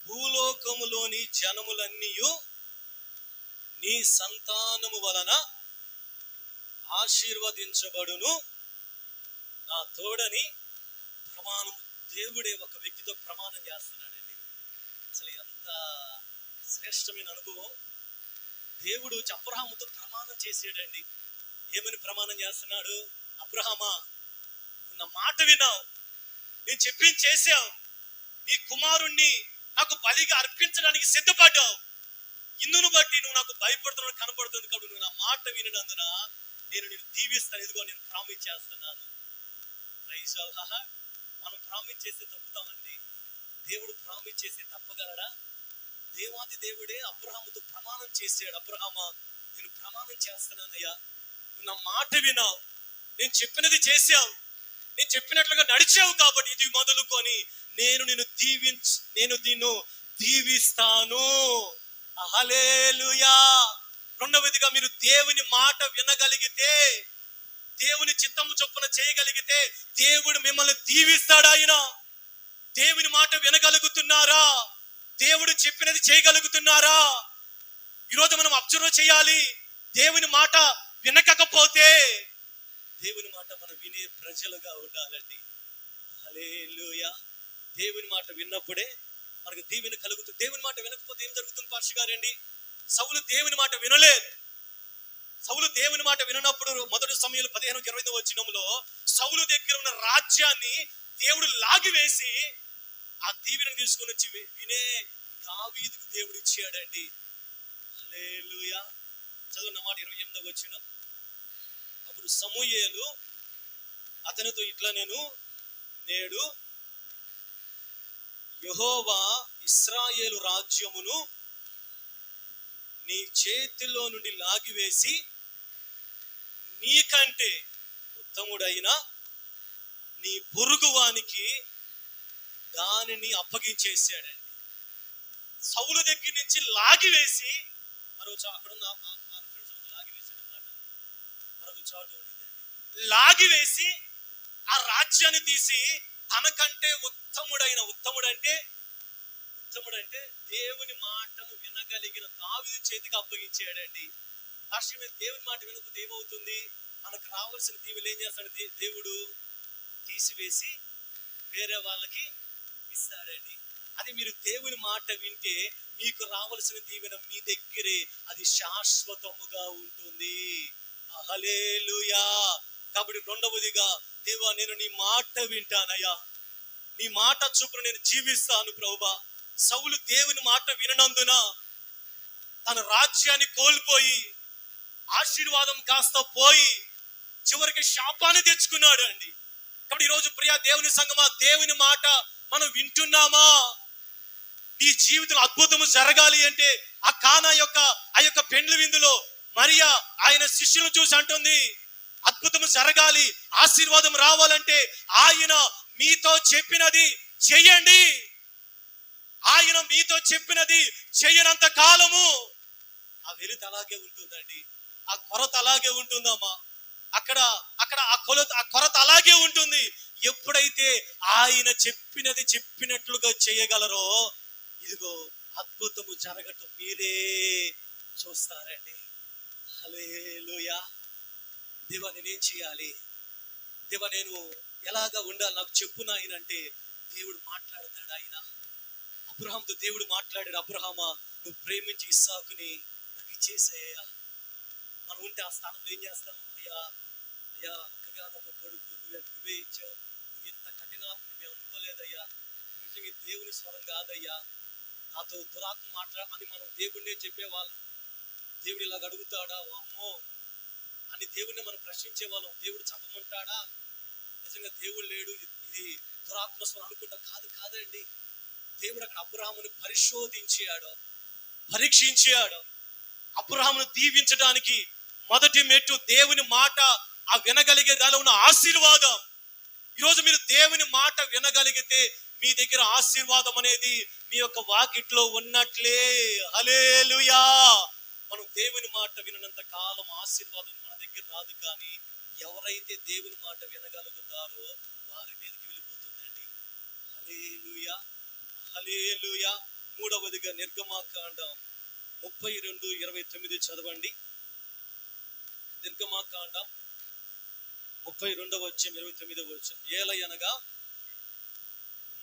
భూలోకములోని జనములన్నీయు నీ సంతానము వలన ఆశీర్వదించబడును, నా తోడని ప్రమాణం. దేవుడే ఒక వ్యక్తితో ప్రమాణం చేస్తున్నాడండి. అసలు ఎంత శ్రేష్టమైన అనుభవం. దేవుడు అబ్రహాముతో ప్రమాణం చేసాడండి. ఏమని ప్రమాణం చేస్తున్నాడు? అబ్రహామా, నువ్వు నా మాట విన్నావు, నేను చెప్పింది చేసావు, నీ కుమారుణ్ణి నాకు బలిగా అర్పించడానికి సిద్ధపడ్డావు. ఇందును బట్టి నువ్వు నాకు భయపడుతున్నావు కనపడుతుంది కాబట్టి నువ్వు నా మాట వినందున నేను నిన్ను దీవిస్తాను. ఇదిగో నేను ప్రామిస్ చేస్తున్నాను. ప్రైజ్ అల్లాహ్. మనం ప్రామిస్ చేస్తే తప్పుతామండి. దేవుడు ప్రామిస్ చేస్తే తప్పగలడా? దేవాది దేవుడే అబ్రహాముతో ప్రమాణం చేసాడు. అబ్రహామా, నేను ప్రమాణం చేస్తున్నానయ్యా, నువ్వు నా మాట విన్నావు, నేను చెప్పినది చేసావు, నేను చెప్పినట్లుగా నడిచావు కాబట్టి ఇది మొదలుకొని నేను నిన్ను దీవిస్తాను. హల్లెలూయా. రెండవదిగా మీరు దేవుని మాట వినగలిగితే, దేవుని చిత్తము చొప్పున చేయగలిగితే దేవుడు మిమ్మల్ని దీవిస్తాడు. ఆయన దేవుని మాట వినగలుగుతున్నారా? దేవుడు చెప్పినది చేయగలుగుతున్నారా? ఈరోజు మనం అబ్జర్వ్ చేయాలి. దేవుని మాట వినకపోతే దేవుని మాట మనం వినే ప్రజలుగా ఉండాలండి. హల్లెలూయా. దేవుని మాట విన్నప్పుడే మనకు దీవెన కలుగుతుంది. దేవుని మాట వినకపోతే ఏం జరుగుతుంది పాస్టర్ గారండి? సౌలు దేవుని మాట వినలేదు. సౌలు దేవుని మాట వినప్పుడు మొదటి సమయంలో 15-20 వచనంలో సౌలు దగ్గర ఉన్న రాజ్యాన్ని దేవుడు లాగివేసి ఆ దీవెనను తీసుకొని వచ్చి వినే దావీదుకు దేవుడు ఇచ్చాడండి. హల్లెలూయా. చదువున్న మాట 28వ వచనం. అప్పుడు సమూయేలు అతనితో ఇట్లా, నేడు యెహోవా ఇశ్రాయేలు రాజ్యమును నీ చేతిలో నుండి లాగివేసి నీకంటే ఉత్తముడైన నీ పొరుగువానికి దానిని అప్పగించేసాడండి. సౌలు దగ్గర నుంచి లాగివేసి మరో అక్కడ ఉన్న లాగివేసాడు అన్నమాట. మరొక చాటు ఉండిందండి. లాగివేసి ఆ రాజ్యాన్ని తీసి తనకంటే ఉత్తముడంటే దేవుని మాటను వినగలిగిన దావీదు చేతికి అప్పగించాడండి. రాష్ట్రం మీద దేవుని మాట వినకపోతే ఏమవుతుంది? మనకు రావాల్సిన దీవెలు ఏం చేస్తాడు? దేవుడు తీసివేసి వేరే వాళ్ళకి ఇస్తాడండి. అది మీరు దేవుని మాట వింటే మీకు రావాల్సిన దీవెన మీ దగ్గరే, అది శాశ్వతముగా ఉంటుంది. హల్లెలూయా. కాబట్టి రెండవదిగా, దేవా నేను నీ మాట వింటానయ్యా, నీ మాట చొప్పున నేను జీవిస్తాను ప్రభువా. సౌలు దేవుని మాట విననందున తన రాజ్యాన్ని కోల్పోయి ఆశీర్వాదం కాస్త పోయి చివరికి శాపాన్ని తెచ్చుకున్నాడు అండి. కాబట్టి ఈరోజు ప్రియా దేవుని సంగమా, దేవుని మాట మనం వింటున్నామా? ఈ జీవితంలో అద్భుతము జరగాలి అంటే ఆ కానా యొక్క పెండ్లి విందులో మరియా ఆయన శిష్యులను చూసి అంటుంది, అద్భుతము జరగాలి, ఆశీర్వాదం రావాలంటే ఆయన మీతో చెప్పినది చెయ్యండి. ఆయన మీతో చెప్పినది చెయ్యనంత కాలము ఆ వెలుత అలాగే ఉంటుందండి. ఆ కొరత అలాగే ఉంటుందమ్మా. అక్కడ ఆ కొరత అలాగే ఉంటుంది. ఎప్పుడైతే ఆయన చెప్పినట్లుగా చేయగలరో, ఇదిగో అద్భుతము జరగటం మీరే చూస్తారండి. హల్లెలూయా. దేవా నేనేం చేయాలి? దేవా నేను ఎలాగా ఉండాలి? నాకు చెప్పు నాయనంటే దేవుడు మాట్లాడతాడు. ఆయన అబ్రహాంతో దేవుడు మాట్లాడాడు, అబ్రహామా నువ్వు ప్రేమించి ఇస్సాకుని నాకు ఇచ్చేసేయ్యా. మనం ఉంటే ఆ స్థానంలో ఏం చేస్తాం? అయ్యా ఒక్కగా ఒక కొడుకు నువ్వే ఇచ్చావు, నువ్వు ఇంత కఠినాత్మ మేము అనుకోలేదయ్యా, నిజంగా దేవుని స్వరం కాదయ్యా, నాతో దురాత్మ అని మనం దేవుడినే చెప్పేవాళ్ళం. దేవుడు ఇలాగ అడుగుతాడా అమ్మో అని దేవుడిని మనం ప్రశ్నించే వాళ్ళం. దేవుడు చెప్పమంటాడా? నిజంగా దేవుడు లేడు, ఇది దురాత్మస్వరం అనుకుంటా. కాదండి. దేవుడు అక్కడ అబ్రహాముని పరిశోధించాడు, పరీక్షించాడు. అబ్రహామును దీవించడానికి మొదటి మెట్టు దేవుని మాట, ఆ వినగలిగే దానిలో ఉన్న ఆశీర్వాదం. ఈరోజు మీరు దేవుని మాట వినగలిగితే మీ దగ్గర ఆశీర్వాదం అనేది మీ యొక్క వాకిట్లో ఉన్నట్లే. హల్లెలూయా. మనం దేవుని మాట వినంత కాలం ఆశీర్వాదం మన దగ్గర రాదు, కానీ ఎవరైతే దేవుని మాట వినగలుగుతారో వారి మీదకి వెళ్ళిపోతుందండి. హల్లెలూయా, హల్లెలూయా. మూడవదిగా నిర్గమాకాండం 32:29 చదవండి. నిర్గమాకాండం 32:29. ఏలయనగా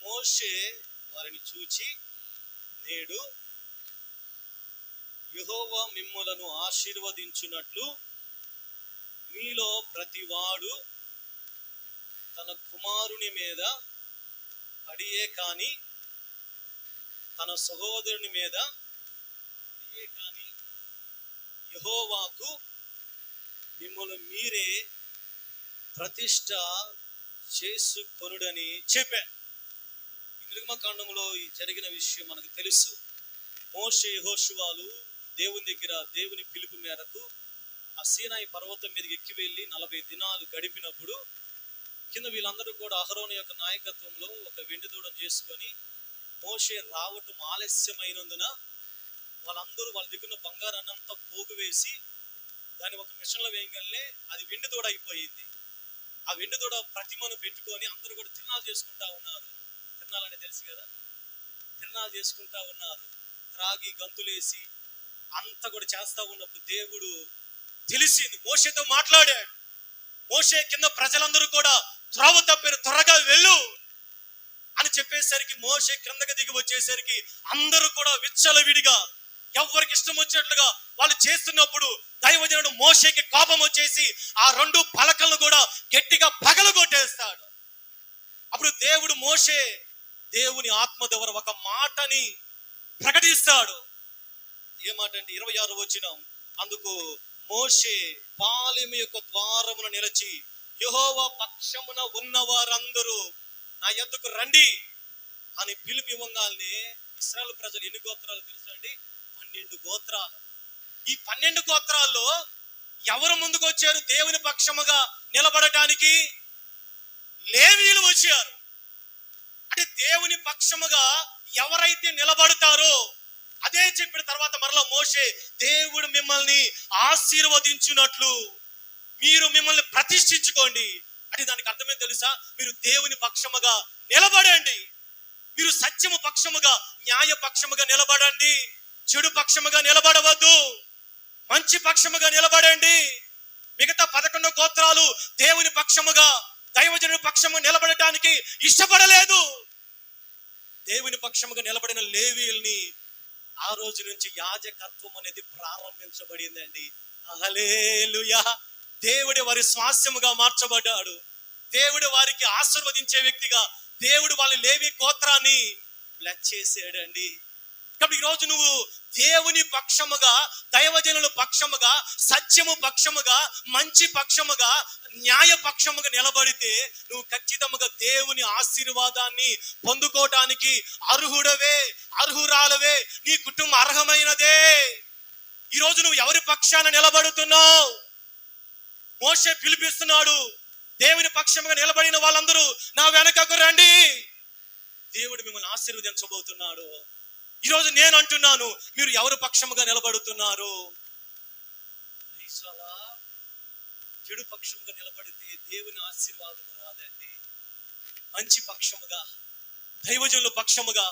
మోషే వారిని చూచి, నేడు యెహోవా మిమ్ములను ఆశీర్వదించున్నట్లు మీలో ప్రతివాడు తన కుమారుని మీద పడియే కాని తన సహోదరుని మీద పడియే కాని యెహోవాకు మిమ్మల్ని మీరే ప్రతిష్ట చేసుకొనుడని చెప్పాను. ఈ నిర్గమకాండంలో జరిగిన విషయం మనకు తెలుసు. మోషే యెహోషువాలు దేవుని దగ్గర దేవుని పిలుపు మేరకు ఆ సీనాయి పర్వతం మీదకి ఎక్కి వెళ్ళి 40 దినాలు గడిపినప్పుడు కింద వీళ్ళందరూ కూడా అహరోను యొక్క నాయకత్వంలో ఒక వెండి దూడను చేసుకొని, మోషే రావటం ఆలస్యమైనందున వాళ్ళందరూ వాళ్ళ దగ్గర బంగారాన్నంతా పోగు వేసి దాన్ని ఒక మిషన్లో వేయగలనే అది వెండి దూడ అయిపోయింది. ఆ వెండి దూడ ప్రతిమను పెట్టుకొని అందరూ కూడా తిరునాలు చేసుకుంటా ఉన్నారు. తిరునాలు అంటే తెలుసు కదా, తిరునాలు చేసుకుంటా ఉన్నారు. త్రాగి గంతులేసి అంతా కూడా చేస్తా ఉన్నప్పుడు దేవుడు తెలిసింది, మోషేతో మాట్లాడాడు. మోషే కింద ప్రజలందరూ కూడా త్రోవ తప్పారు, త్వరగా వెళ్ళు అని చెప్పేసరికి మోషే కిందకి దిగి వచ్చేసరికి అందరూ కూడా విచ్చలవిడిగా ఎవరికి ఇష్టం వచ్చినట్లుగా వాళ్ళు చేస్తున్నప్పుడు దైవజనుడు మోషేకి కోపం వచ్చేసి ఆ 2 పలకలను కూడా గట్టిగా పగలగొట్టేస్తాడు. అప్పుడు మోషే దేవుని ఆత్మ ద్వారా ఒక మాటని ప్రకటిస్తాడు. ఏ మాట అంటే 26 వచనం. అందుకు మోషే పాలెము యొక్క ద్వారమున నిలిచి, యెహోవా పక్షమున ఉన్న వారందరూ నా యొద్దకు రండి అని పిలుపు ఇవ్వగానే ఇశ్రాయేలు ప్రజలు ఎన్ని గోత్రాలు తెలుసా అండి? 12 గోత్రాలు. ఈ 12 గోత్రాల్లో ఎవరు ముందుకు వచ్చారు దేవుని పక్షముగా నిలబడటానికి? లేవీయులు వచ్చారు. అంటే దేవుని పక్షముగా ఎవరైతే నిలబడతారో అదే చెప్పిన తర్వాత మరలా మోషే, దేవుడు మిమ్మల్ని ఆశీర్వదించున్నట్లు మీరు మిమ్మల్ని ప్రతిష్ఠించుకోండి అంటే దానికి అర్థమే తెలుసా? మీరు దేవుని పక్షముగా నిలబడండి, మీరు సత్యము పక్షముగా న్యాయ పక్షముగా నిలబడండి, చెడు పక్షముగా నిలబడవద్దు, మంచి పక్షముగా నిలబడండి. మిగతా 11 గోత్రాలు దేవుని పక్షముగా దైవజనుని పక్షము నిలబడటానికి ఇష్టపడలేదు. దేవుని పక్షముగా నిలబడిన లేవీయుల్ని ఆ రోజు నుంచి యాజకత్వం అనేది ప్రారంభించబడిందండి. హల్లెలూయా. దేవుడు వారి స్వాస్యముగా మార్చబడ్డాడు. దేవుడు వారికి ఆశీర్వదించే వ్యక్తిగా దేవుడు వాళ్ళ లేవి గోత్రాన్ని బ్లెస్ చేసాడండి. కాబట్టి ఈరోజు నువ్వు దేవుని పక్షముగా, దైవజనుల పక్షముగా, సత్యము పక్షముగా, మంచి పక్షముగా, న్యాయ పక్షముగా నిలబడితే నువ్వు ఖచ్చితంగా దేవుని ఆశీర్వాదాన్ని పొందుకోవటానికి అర్హుడవే, అర్హురాలవే. నీ కుటుంబం అర్హమైనదే. ఈరోజు నువ్వు ఎవరి పక్షాన నిలబడుతున్నావు? మోషే పిలిపిస్తున్నాడు, దేవుని పక్షముగా నిలబడిన వాళ్ళందరూ నా వెనకకు రండి, దేవుడు మిమ్మల్ని ఆశీర్వదించబోతున్నాడు. ఈరోజు నేను అంటున్నాను, మీరు ఎవరి పక్షముగా నిలబడుతున్నారు? చెడు పక్షముగా నిలబడితే దేవుని ఆశీర్వాదం రాదండి. మంచి పక్షముగా, దైవజనుల పక్షముగా,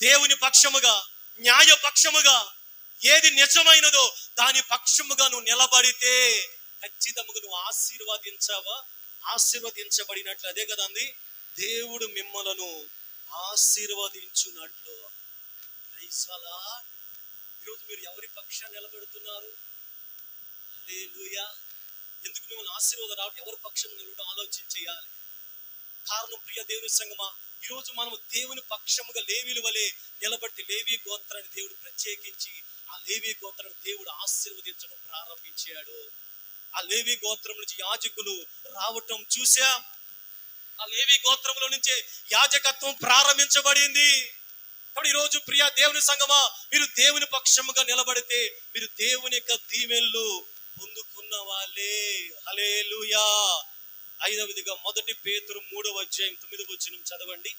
దేవుని పక్షముగా, న్యాయ పక్షముగా, ఏది నిజమైనదో దాని పక్షముగా నువ్వు నిలబడితే ఖచ్చితంగా నువ్వు ఆశీర్వదించబడినట్లు. అదే కదండి, దేవుడు మిమ్మలను ఆశీర్వదించున్నట్లు. ఈరోజు మీరు ఎవరి పక్షాన్ని నిలబడుతున్నారు? హల్లెలూయా. ఎందుకు మిమ్మల్ని ఆశీర్వాదం రావడం? ఎవరి పక్షం నిలబడడం ఆలోచించేయాలి. కారణం ప్రియ దేవుని సంగమా, ఈరోజు మనం దేవుని పక్షముగా లేవీల వలె నిలబడి లేవీ గోత్రాన్ని దేవుడు ప్రత్యేకించి ఆ లేవీ గోత్రాన్ని దేవుడు ఆశీర్వదించడం ప్రారంభించాడు. ఆ లేవీ గోత్రం నుంచి యాజకులు రావటం చూసాం. ఆ లేవి గోత్రంలో నుంచే యాజకత్వం ప్రారంభించబడింది. కాబట్టి ఈరోజు ప్రియ దేవుని సంగమా, మీరు దేవుని పక్షముగా నిలబడితే మీరు దేవుని యొక్క దీవెనలు పొందుకున్న వాళ్ళే. హల్లెలూయా. ఐదవదిగా మొదటి పేతురు 3:9 చదవండి.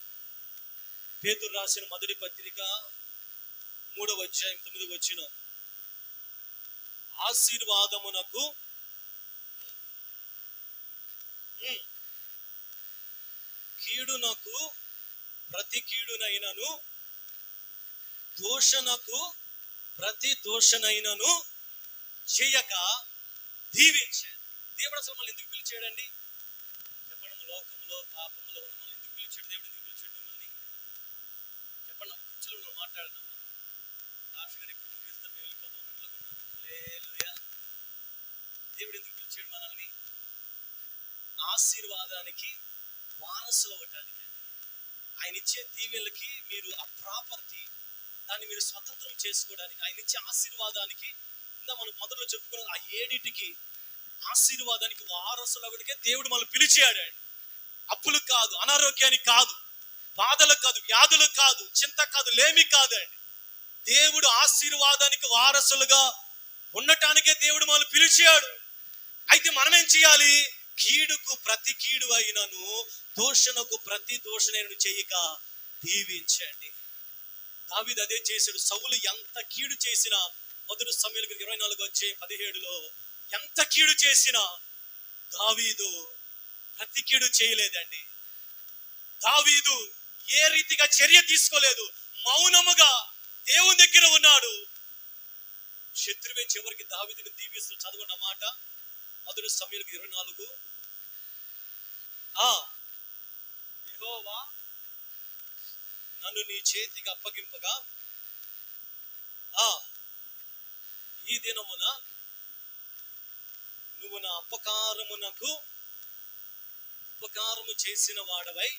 పేతురు రాసిన మొదటి పత్రిక 3:9. ఆశీర్వాదమునకు కీడునకు ప్రతి కీడునైనను దోషణకు ప్రతి దోషణైనను చేయక దీవించాడు. దేవుడు అసలు మనల్ని ఎందుకు పిలిచాడండి చెప్పండి? లోకంలో పాపంలో ఉన్న మనల్ని ఎందుకు పిలిచాడు? దేవుడు ఎందుకు పిలిచాడు మిమ్మల్ని చెప్పండి? కుర్చీలో మాట్లాడినా రాష్ట్ర గారు ఎప్పుడు ముగిస్తారు, మేము వెళ్ళిపోతాం అన్నట్లు ఉన్నాం. హల్లెలూయా. దేవుడు ఎందుకు పిలిచాడు మనల్ని? ఆశీర్వాదానికి వారసులు అవ్వటానికి. ఆయన ఇచ్చే దీవెనలకి మీరు ఆ ప్రాపర్టీ దాన్ని మీరు స్వతంత్రం చేసుకోవడానికి, ఆయన ఇచ్చే ఆశీర్వాదానికి, ఇంకా మనం మొదట్లో చెప్పుకున్న ఆ 7టికి ఆశీర్వాదానికి వారసులు అవ్వడానికే దేవుడు మనల్ని పిలిచాడు. అప్పులు కాదు, అనారోగ్యానికి కాదు, బాధలకు కాదు, వ్యాధులకు కాదు, చింత కాదు, లేమి కాదండి. దేవుడు ఆశీర్వాదానికి వారసులుగా ఉండటానికే దేవుడు మనల్ని పిలిచాడు. అయితే మనం ఏం చేయాలి? కీడుకు ప్రతి కీడు అయినను దోషణకు ప్రతి దోషణను చేయక దీవించండి. దావీదు అదే చేశాడు. సౌలు ఎంత కీడు చేసినా, మొదటి సమూయేలు 24:17 ఎంత కీడు చేసినా దావీదు ప్రతి కీడు చేయలేదండి. దావీదు ఏ రీతిగా చర్య తీసుకోలేదు, మౌనముగా దేవుని దగ్గర ఉన్నాడు. శత్రువే చివరికి దావీదుని దీవిస్తూ చదవన్న మాట మొదటి సమూయేలు 24. యెహోవా నన్ను నీ చేతికి అప్పగింపగా ఈ దినమున నువ్వు నా ఉపకారము చేసిన వాడవై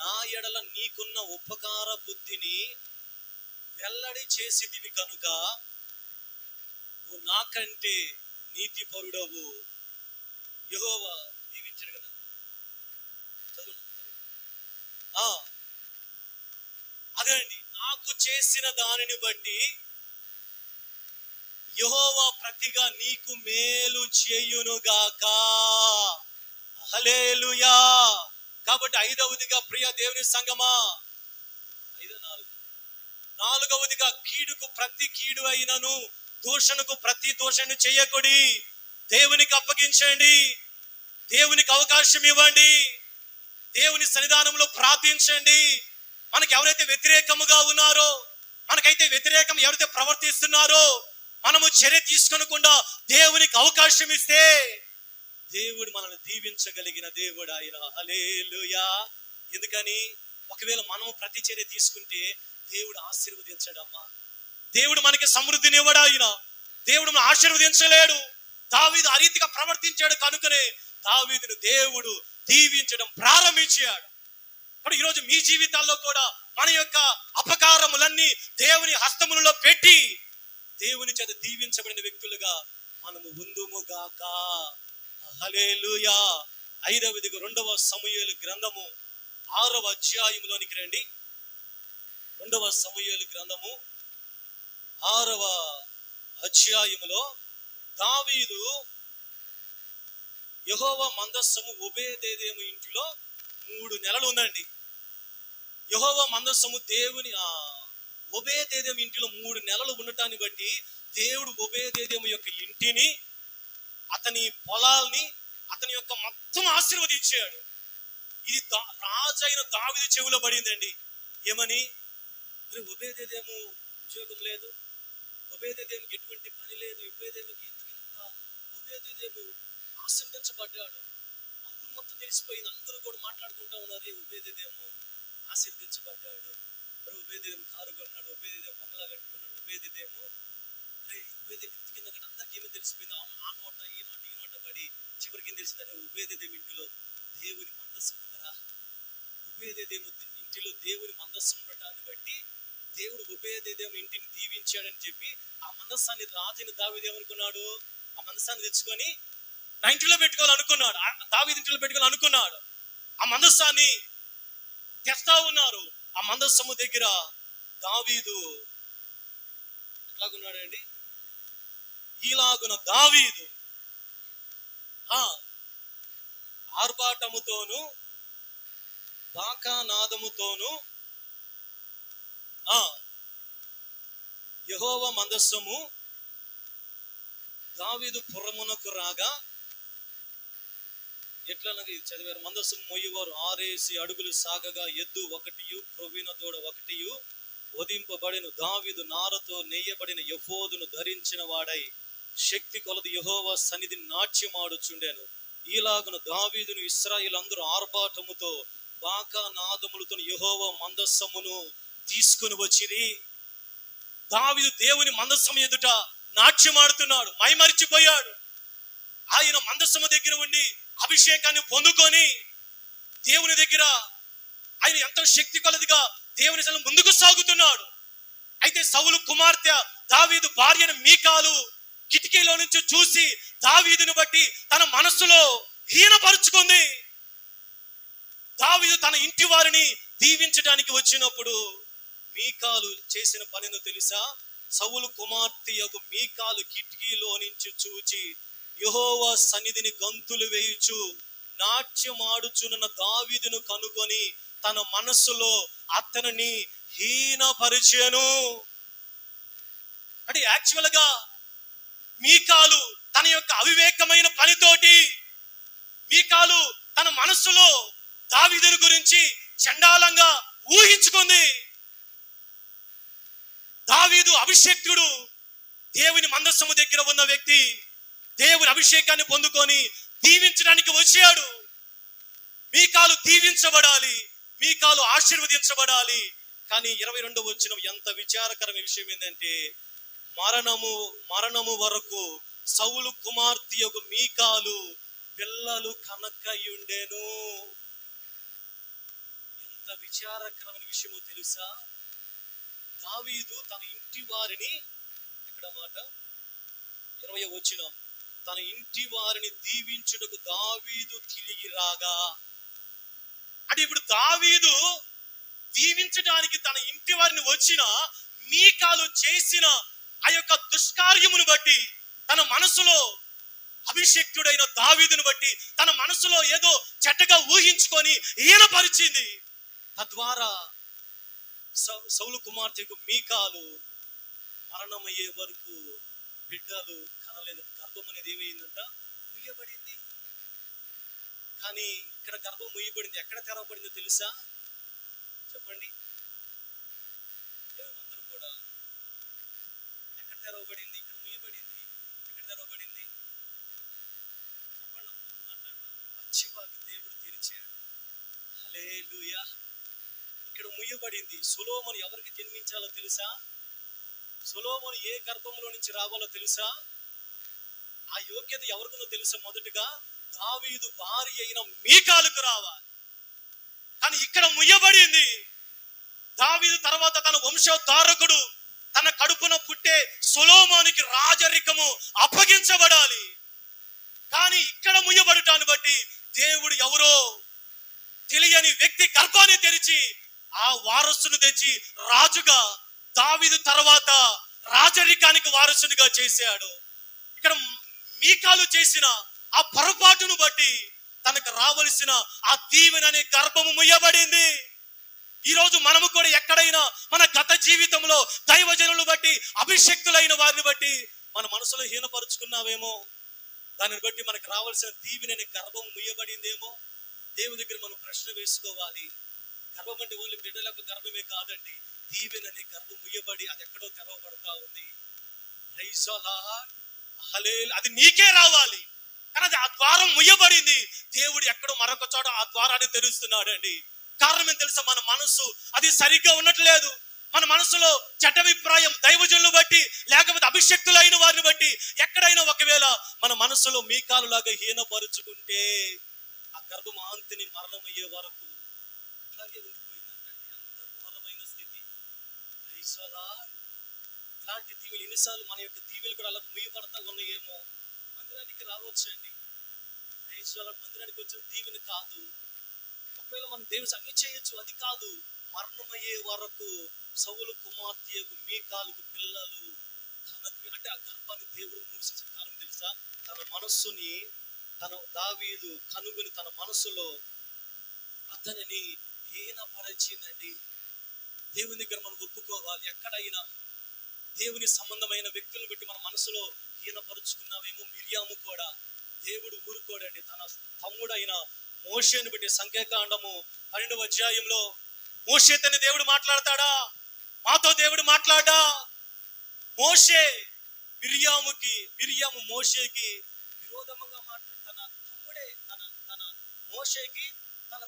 నా ఎడల నీకున్న ఉపకార బుద్ధిని వెల్లడి చేసిదివి కనుక నువ్వు నాకంటే నీతి పరుడవు. యెహోవా దీవించాడు కదా, చదువు. అదే అండి, నాకు చేసిన దానిని బట్టి యెహోవా ప్రతిగా నీకు మేలు చేయునుగాక. హల్లెలూయా. కాబట్టి 5వదిగా ప్రియ దేవుని సంగమా, 4వదిగా కీడుకు ప్రతి కీడు అయినను దోషణకు ప్రతి దోషణను చేయకుడి. దేవునికి అప్పగించండి, దేవునికి అవకాశం ఇవ్వండి, దేవుని సన్నిధానంలో ప్రార్థించండి. మనకి ఎవరైతే వ్యతిరేకముగా ఉన్నారో, మనకైతే వ్యతిరేకం ఎవరైతే ప్రవర్తిస్తున్నారో, మనము చర్య తీసుకొనకుండా దేవునికి అవకాశం ఇస్తే దేవుడు మనల్ని దీవించగలిగిన దేవుడు ఆయన. హల్లెలూయా. ఎందుకని? ఒకవేళ మనము ప్రతి చర్య తీసుకుంటే దేవుడు ఆశీర్వదించడమ్మా. దేవుడు మనకి సమృద్ధిని ఇవ్వడా? ఆయన దేవుడు మనం ఆశీర్వదించలేడు. దావీదు ఆ రీతిగా ప్రవర్తించాడు కనుకనే దావీదును దేవుడు దీవించడం ప్రారంభించాడు. ఇప్పుడు ఈరోజు మీ జీవితాల్లో కూడా మన యొక్క అపకారములన్నీ దేవుని హస్తములలో పెట్టి దేవుని చేత దీవించబడిన వ్యక్తులుగా మనము ఉందుముగాక. హల్లెలూయా. 5వదిగా 2వ సమూయేలు గ్రంథము 6వ అధ్యాయంలోనికి రండి. 2వ సమూయేలు గ్రంథము 6వ అధ్యాయములో దావీదు యెహోవా మందస్సము ఓబేదెదోము ఇంటిలో 3 నెలలు ఉందండి. యెహోవా మందస్సము దేవుని ఓబేదెదోము ఇంటిలో 3 నెలలు ఉండటాన్ని బట్టి దేవుడు ఓబేదెదోము యొక్క ఇంటిని, అతని పొలాల్ని, అతని యొక్క మొత్తం ఆశీర్వదించాడు. ఇది రాజైన దావీదు చెవిలో పడిందండి. ఏమని? ఓబేదెదోము ఉద్యోగం లేదు, ఓబేదెదోముకి ఎటువంటి పని లేదు, ఓబేదెదోముకి ఓబేదెదోము ఆశీర్వదించబడ్డాడు. ఊరు మొత్తం తెలిసిపోయింది. అందరూ కూడా మాట్లాడుకుంటా ఉన్నారు, ఓబేదెదోము ఆశీర్వదించబడ్డాడు, ఓబేదెదోము కారు కొన్నాడు, ఓబేదెదోము బంగ్లా కట్టుకున్నాడు, ఓబేదెదోము ఇంటి కింద అందరికి ఏమో తెలిసిపోయింది. ఆ నోట ఈ నోట పడి చివరికి ఏం తెలిసిందంటే ఓబేదెదోము ఇంటిలో దేవుని మందస్సు ఉందరా. ఓబేదెదోము ఇంటిలో దేవుని మందస్సు ఉండటాన్ని బట్టి దేవుడు ఓబేదెదోము ఇంటిని దీవించాడని చెప్పి ఆ మందస్సాన్ని రాజైన దావీదు ఏమనుకున్నాడు? ఆ మందస్సాన్ని తెచ్చుకొని నా ఇంటిలో పెట్టుకోవాలనుకున్నాడు, దావీదు ఇంటిలో పెట్టుకోవాలనుకున్నాడు. ఆ మందస్సాన్ని తెస్తా ఉన్నారు. ఆ మందస్సము దగ్గర దావీదు ఎట్లాగున్నాడండి? ఈలాగున దావీదు ఆర్భాటముతోను బాకానాదముతోను యెహోవా మందస్సము దావీదు పురమునకు రాగా ఎట్లనగా చదివారు. మందస్సు మొయ్యవారు 6 అడుగులు సాగగా ఎద్దు ఒకటియు ప్రవీణ దూడ ఒకటియు వధింపబడిన. దావీదు నారతో నెయ్యబడిన ఎఫోదును ధరించిన వాడై శక్తి కొలది యెహోవా సన్నిధిని నాట్యమాడుచుండెను. ఈలాగున దావీదును ఇశ్రాయేలు అందరూ ఆర్భాటముతో బాకా నాదములతో యెహోవా మందస్సమును తీసుకుని వచ్చిరి. దావీదు దేవుని మందస్సము ఎదుట నాట్యమాడుతున్నాడు, మైమరిచిపోయాడు. ఆయన మందస్సము దగ్గర ఉండి అభిషేకాన్ని పొందుకొని దేవుని దగ్గర ఆయన ఎంతో శక్తి కొలదిగా దేవుని సన్నిధిలో ముందుకు సాగుతున్నాడు. అయితే సౌలు కుమార్తె దావీదు భార్యను మీకాలు కిటికీలో నుంచి చూసి దావీదుని బట్టి తన మనస్సులో హీనపరుచుకుంది. దావీదు తన ఇంటి వారిని దీవించడానికి వచ్చినప్పుడు మీకాలు చేసిన పనిని తెలుసా? సౌలు కుమార్తె యొక్క మీకాలు కిటికీలో నుంచి చూచి యెహోవా సన్నిధిని గంతులు వేయుచు నాట్యమాడుచున్న దావీదును కనుగొని తన మనస్సులో అతనిని హీనపరిచెను. అంటే యాక్చువల్ గా మీకాలు తన యొక్క అవివేకమైన పనితోటి మీకాలు తన మనస్సులో దావీదుని గురించి చండాలంగా ఊహించుకుంది. దావీదు అభిషేక్తుడు, దేవుని మందస్సము దగ్గర ఉన్న వ్యక్తి, దేవుని అభిషేకాన్ని పొందుకొని దీవించడానికి వచ్చాడు. మీకాలు దీవించబడాలి, మీకాలు ఆశీర్వదించబడాలి. కానీ 22వ వచనం ఎంత విచారకరమైన విషయం ఏంటంటే, మరణము వరకు సౌలు కుమార్తె యొక్క మీకాలు పిల్లలు కనకయుండెను. ఎంత విచారకరమైన విషయమో తెలుసా? దావీదు తన ఇంటి వారిని, ఎక్కడ మాట 20వ వచనం, తన ఇంటి వారిని దీవించుటకు దావీదు తిరిగి రాగా. అంటే ఇప్పుడు దావీదు దీవించడానికి తన ఇంటి వారిని వచ్చిన మీకాలు చేసిన ఆ యొక్క దుష్కార్యమును బట్టి తన మనసులో అభిషేక్తుడైన దావీదును బట్టి తన మనసులో ఏదో చెడ్డగా ఊహించుకొని హీనపరిచింది. తద్వారా సౌలు కుమార్తెకు మీకాలు మరణమయ్యే వరకు బిడ్డలు కనలేదు. గర్భం అనేది ఏమైందంట? ముయ్యబడింది. కానీ ఇక్కడ గర్భం ముయ్యబడింది, ఎక్కడ తెరవబడిందో తెలుసా? చెప్పండి అందరూ కూడా. ఎక్కడ తెరవబడింది? ఇక్కడ ముయ్యబడింది. ఎక్కడ తెరవబడింది? చెప్పండి, మధ్యభాగం దేవుడు తెరిచాడు. హల్లెలూయా. ఇక్కడ ముయ్యబడింది. సొలొమోను ఎవరికి జన్మించాలో తెలుసా? సొలొమోను ఏ గర్భంలో నుంచి రావాలో తెలుసా? ఆ యోగ్యత ఎవరికో తెలుసా? మొదటగా దావీదు భార్య అయిన మీకాలుకు రావాలి. కానీ ఇక్కడ ముయ్యబడింది. దావీదు తర్వాత తన వంశోద్ధారకుడు తన కడుపున పుట్టే సొలొమోనుకి రాజరికము అప్పగించబడాలి. కానీ ఇక్కడ ముయ్యబడటాన్ని బట్టి దేవుడు ఎవరో తెలియని వ్యక్తి గర్భాన్ని తెరిచి ఆ వారసును తెచ్చి రాజుగా, దావీదు తర్వాత రాజరికానికి వారసునిగా చేశాడు. ఇక్కడ మీకాలు చేసిన ఆ పొరపాటును బట్టి తనకు రావలసిన ఆ దీవెన అనే గర్భము ముయ్యబడింది. ఈరోజు మనము కూడా ఎక్కడైనా మన గత జీవితంలో దైవజనులు బట్టి, అభిషక్తులైన వారిని బట్టి మన మనసులో హీనపరుచుకున్నావేమో. దానిని బట్టి మనకు రావాల్సిన దీవెన అనే గర్భం ముయ్యబడిందేమో. దేవుని దగ్గర మనం ప్రశ్న వేసుకోవాలి. గర్భం అంటే ఓన్లీ బిడ్డలకు గర్భమే కాదండి, దీవెన అనే గర్భం ముయ్యబడి అది ఎక్కడో తెరవబడతా ఉంది. అది నీకే రావాలి, కానీ అది ఆ ద్వారం ముయ్యబడింది. దేవుడు ఎక్కడో మరొక చోట ఆ ద్వారాన్ని తెరుస్తున్నాడు అండి. కారణం ఏం తెలుసా? మన మనసు అది సరిగ్గా ఉన్నట్లేదు. మన మనసులో చెడ్డ అభిప్రాయం దైవజనులు బట్టి, లేకపోతే అభిషక్తులైన వారిని బట్టి ఎక్కడైనా ఒకవేళ మన మనసులో మీకాలు లాగా హీనపరుచుకుంటే ఆ గర్భం ఆంతిని మరణమయ్యే వరకు అట్లాగే ఉండిపోయిందంటే అంత ఘోరమైన స్థితి. ఇలాంటి దీవులు ఎన్నిసార్లు మన యొక్క దీవులు కూడా అలా ముయ్యబడతా ఉన్నాయేమో. మందిరానికి రావచ్చు అండి, మందిరానికి వచ్చిన దీవెన కాదు. ఒకవేళ మనం దేవుని అన్ని చేయొచ్చు, అది కాదు. మరణమయ్యే వరకు సౌలు కుమార్తెకు మీకాలుకు పిల్లలు అంటే ఆ గర్భాన్ని దేవుడు మూసేసిన కారణం తెలుసా? తన మనస్సుని దావీదు కనుగొని తన మనస్సులో అతనిని హీనపరిచిందండి. దేవుని దగ్గర మనం ఒప్పుకోవాలి. ఎక్కడైనా దేవుని సంబంధమైన వ్యక్తులను బట్టి మన మనసులో హీనపరుచుకున్నామేమో. మిర్యాము కూడా దేవుడు ఊరుకోడండి. తన తమ్ముడైన మోషేను బట్టి సంఖ్యాకాండము 12వ అధ్యాయంలో మోషేతోని దేవుడు మాట్లాడతాడా? మాతో దేవుడు మాట్లాడా? మిర్యాము మోషేకి విరోధముగా మాట్లాడు. తన తమ్ముడే, తన మోషేకి తన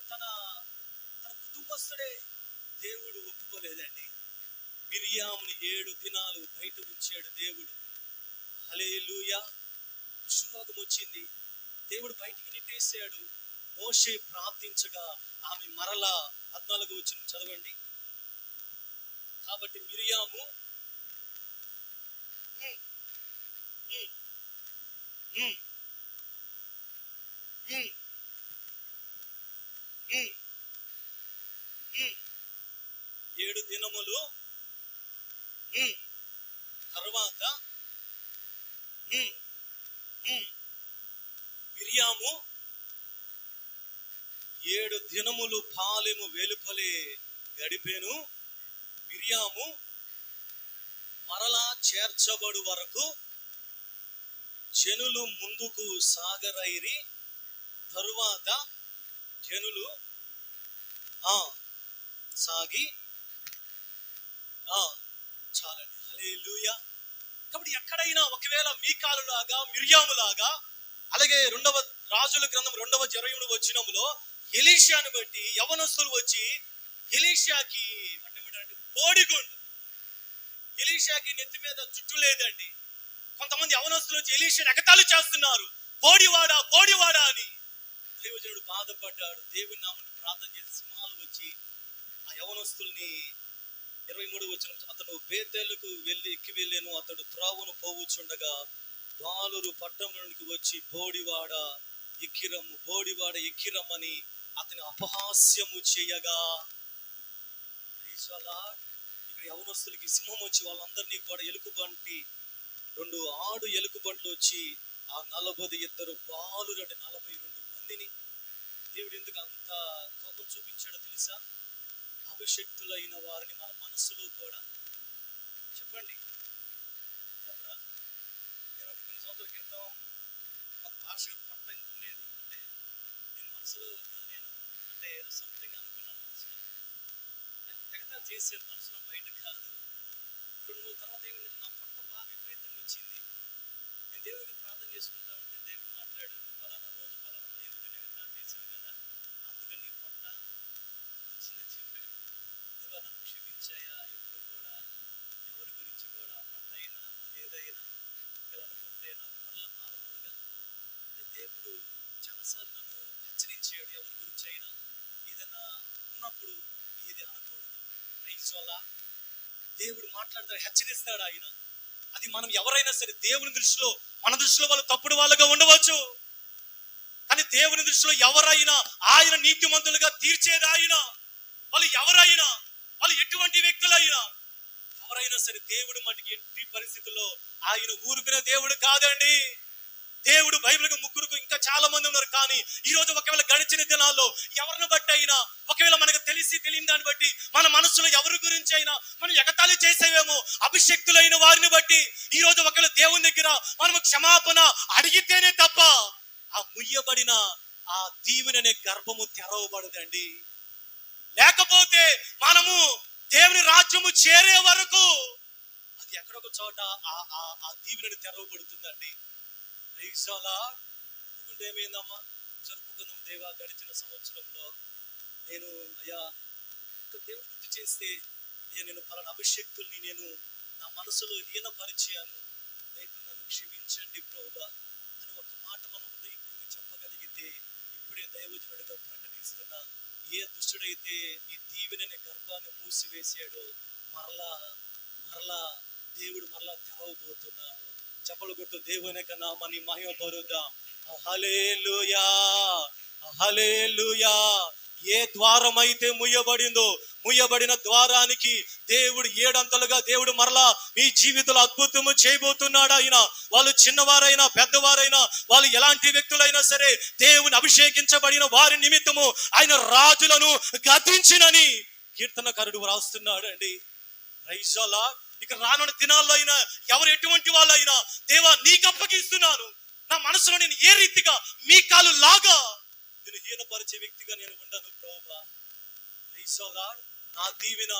తన కుటుంబస్తుడే. దేవుడు ఒప్పుకోలేదండి. మిర్యాముని 7 దినాలు బయట ఉంచాడు దేవుడు. హల్లెలూయా. కుష్ఠరోగం వచ్చింది, దేవుడు బయటికి నెట్టేశాడు. మోషే ప్రార్థించగా ఆమె మరలా 14వ వచనం చదవండి. కాబట్టి మిర్యాము 7 దినములు తర్వాత మిర్యాము 7 దినములు పాలెము వెలుపలే గడిపేను. మిర్యాము మరలా చేర్చబడు వరకు జనులు ముందుకు సాగరైరి. తరువాత జనులు సాగి చాలండి. హల్లెలూయా. కాబట్టి ఎక్కడైనా ఒకవేళ మీకాలులాగా మిర్యాములాగా, అలాగే 2వ రాజుల గ్రంథం 2వ 20వ వచనంలో ఎలీషాను బట్టి యవనస్తులు వచ్చి ఎలీషాకి బోడిగుండు, ఎలీషాకి నెత్తి మీద జుట్టు లేదండి. కొంతమంది యవనస్తులు వచ్చి ఎలీషాను ఎగతాళి చేస్తున్నారు, బోడివాడా అని. దైవజనుడు బాధపడ్డాడు. దేవుని నామమున ప్రార్థన చేసి సింహాలు వచ్చి ఆ యవనస్తుల్ని 23వ వచనం, అతను బేతేలుకు ఎక్కి వెళ్ళాను. అతడు త్రావును పోవుచుండగా బాలురు పట్టణంలోనికి వచ్చి బోడివాడ ఎక్కిరమ్మని అతని అపహాస్యము చేయగా, ఇక్కడ యవనస్తులకి సింహం వచ్చి వాళ్ళందరినీ కూడా ఎలుకబంటి 2 ఆడు ఎలుకబంట్లు వచ్చి ఆ 42 బాలురు అంటే 42 మందిని దేవుడు ఎందుకు అంత కోపం చూపించాడో తెలుసా? అభిషక్తులైన వారిని మన మనస్సులో కూడా చెప్పండి. నేను కొన్ని సంవత్సరాల క్రితం ఒక భాష పట్ట ఇంత ఉండేది. అంటే నేను మనసులో అంటే ఏదో సంథింగ్ అనుకున్నాను. మనసులో తెగతా చేసాను, మనసులో బయట కాదు. 2-3 తర్వాత ఏమైందంటే నా పట్ట బాగా విపరీతంగా వచ్చింది. నేను దేవుడికి ప్రార్థన చేసుకుంటా ఉంటే దేవుడు మాట్లాడు, పలానా రోజు పలానా దేవుడిని ఎగతా చేసావు కదా, అందుకని నీ పట్ట వచ్చిందని చెప్పాడు. దేవా నన్ను క్షమించాయా. ఎప్పుడు కూడా ఎవరి గురించి కూడా పట్ట అయినా అదేదైనా ఒకరు అనుకుంటే నాకు మళ్ళీ నార్మల్గా దేవుడు చాలాసార్లు నన్ను హెచ్చరించాడు. ఎవరి గురించి అయినా ఏదైనా ఉన్నప్పుడు ఏది అనకూడదు. రైతులా దేవుడు మాట్లాడతాడు, హెచ్చరిస్తాడు ఆయన. అది మనం ఎవరైనా సరే దేవుని దృష్టిలో, మన దృష్టిలో వాళ్ళు తప్పుడు వాళ్ళగా ఉండవచ్చు, కానీ దేవుని దృష్టిలో ఎవరైనా ఆయన నీతిమంతులుగా తీర్చేది ఆయన. వాళ్ళు ఎవరైనా, వాళ్ళు ఎటువంటి వ్యక్తులైనా, ఎవరైనా సరే దేవుడు మటుకి ఎట్టి పరిస్థితుల్లో ఆయన ఊరుకునే దేవుడు కాదండి. దేవుడు బైబిల్కి ముగ్గురుకు ఇంకా చాలా మంది ఉన్నారు. కానీ ఈ రోజు ఒకవేళ గడిచిన దినాల్లో ఎవరిని బట్టి అయినా, ఒకవేళ మనకు తెలియని దాన్ని బట్టి మన మనసులో ఎవరి గురించి అయినా మనం ఎగతాళి చేసేవేమో, అభిషక్తులైన వారిని బట్టి ఈ రోజు ఒకవేళ దేవుని దగ్గర మనము క్షమాపణ అడిగితేనే తప్ప ఆ ముయ్యబడిన ఆ దీవెననే గర్భము తెరవబడదండి. లేకపోతే మనము దేవుని రాజ్యము చేరే వరకు అది ఎక్కడొక చోట ఆ దీవెనని తెరవబడుతుందండి. ఏమైందమ్మా, జరుపుకుందాం దేవా. గడిచిన సంవత్సరంలో నేను దేవుడు గుర్తు చేస్తే నేను పలానా అభిషేక్తుల్ని నేను నా మనసులో హీనపరిచాను, దయతో నన్ను క్షమించండి ప్రభువా అని ఒక మాట మనం హృదయపూర్వకంగా చెప్పగలిగితే, ఇప్పుడే దైవజనుడిగా ప్రకటిస్తున్నా, ఏ దుష్టుడైతే నీ దీవెననే గర్భాన్ని మూసివేసాడో మరలా దేవుడు మరలా తెరవబోతున్నాడు. చెప్పలు కొట్టు, దేవుని నామాన్ని మహిమపరుద్దాం. హల్లెలూయా, హల్లెలూయా. ఏ ద్వారం అయితే ముయ్యబడిన ద్వారానికి దేవుడు ఏడంతలుగా దేవుడు మరలా మీ జీవితంలో అద్భుతము చేయబోతున్నాడు. ఆయన వాళ్ళు చిన్నవారైనా పెద్దవారైనా వాళ్ళు ఎలాంటి వ్యక్తులైనా సరే దేవుని అభిషేకించబడిన వారి నిమిత్తము ఆయన రాజులను గతించినని కీర్తనకారుడు రాస్తున్నాడు అండి. Praise the Lord. ఇక రానున్న దినాల్లో అయినా ఎవరు ఎటువంటి వాళ్ళైనా దేవా నీకు అప్పగిస్తున్నాను, నా మనసులో నేను ఏ రీతిగా మీ కాలు లాగా నేను హీనపరిచే వ్యక్తిగా నేను ఉండను ప్రభువా. Praise the Lord. నా దీవెన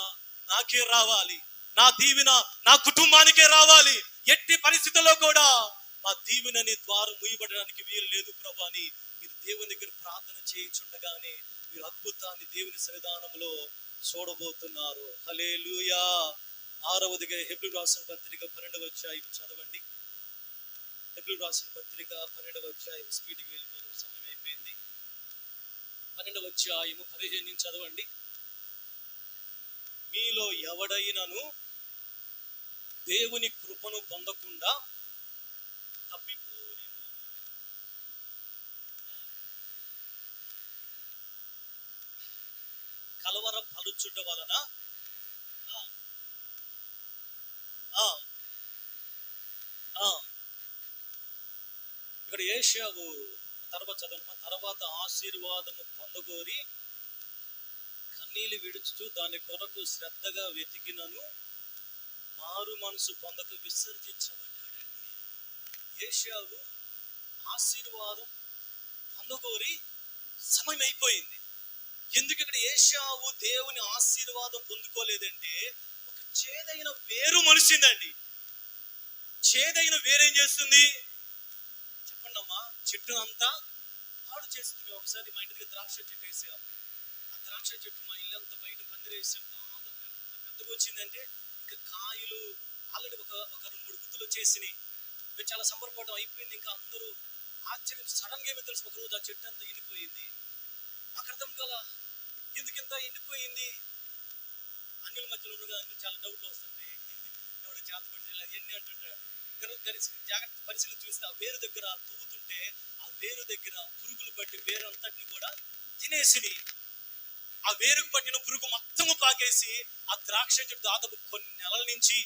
నాకే రావాలి, నా దీవెన నా కుటుంబానికే రావాలి. ఎట్టి పరిస్థితుల్లో కూడా మా దీవెనని ద్వారం మూయబడడానికి వీలు లేదు ప్రభు అని మీరు దేవుని దగ్గర ప్రార్థన చేయించుండగానే మీరు అద్భుతాన్ని దేవుని సన్నిధానంలో చూడబోతున్నారు. హల్లెలూయా. 6వదిగా హెబ్రీయులకు రాసిన పత్రిక 12వ అధ్యాయం చదవండి. హెబ్రీయులకు రాసిన పత్రిక 12వ అధ్యాయం, స్పీడ్కి వెళ్ళిపోతున్న సమయం అయిపోయింది. 12వ అధ్యాయము 15 నుంచి చదవండి. మీలో ఎవడైనను దేవుని కృపను పొందకుండా తప్పిపోని కలవరపరుచుట వలన ఇక్కడ యేషయావు తర్వాత చదవమా. తర్వాత ఆశీర్వాదము పొందగోరి కన్నీళ్లు విడుచుతూ దాని కొరకు శ్రద్ధగా వెతికినను మారు మనసు పొందక విసర్జించబడ్డాడండి. యేషయావు ఆశీర్వాదం పొందగోరి సమయం అయిపోయింది. ఎందుకు ఇక్కడ యేషయావు దేవుని ఆశీర్వాదం పొందుకోలేదంటే ఒక చేదైన వేరు మనిషిందండి. చేదైన వేరేం చేస్తుంది చెప్పండి అమ్మా? చెట్టు అంతా పాడు చేస్తుంది. ఒకసారి మా ఇంటికి ద్రాక్ష చెట్టు వేసాం. ఆ ద్రాక్ష చెట్టు మా ఇల్లు అంతా బయట పందిరేసాం. పెద్దగా వచ్చిందంటే ఇంకా కాయలు ఆల్రెడీ ఒక 2-3 గుత్తులు వచ్చేసినాయి. మేము చాలా సంబరపడడం అయిపోయింది. ఇంకా అందరూ ఆశ్చర్యం. సడన్ గా ఏమో తెలుసు, ఒక రోజు ఆ చెట్టు అంతా ఎండిపోయింది. మాకు అర్థం కాల ఎందుకు ఇంత ఎండిపోయింది. అన్యుల మధ్యలో ఉండగా చాలా డౌట్లు వస్తుంటాయి. ఎవరు చేతపడి ఎన్ని అంటుంటాడు. జాగ్రత్త పరిశీలన చూస్తే ఆ వేరు దగ్గర తవ్వుతుంటే ఆ వేరు దగ్గర పురుగులు పట్టి వేరు అంతటిని కూడా తినేసి ఆ వేరుకు పట్టిన పురుగు మొత్తము పాకేసి ఆ ద్రాక్ష చెట్టు దాదాపు కొన్ని నెలల నుంచి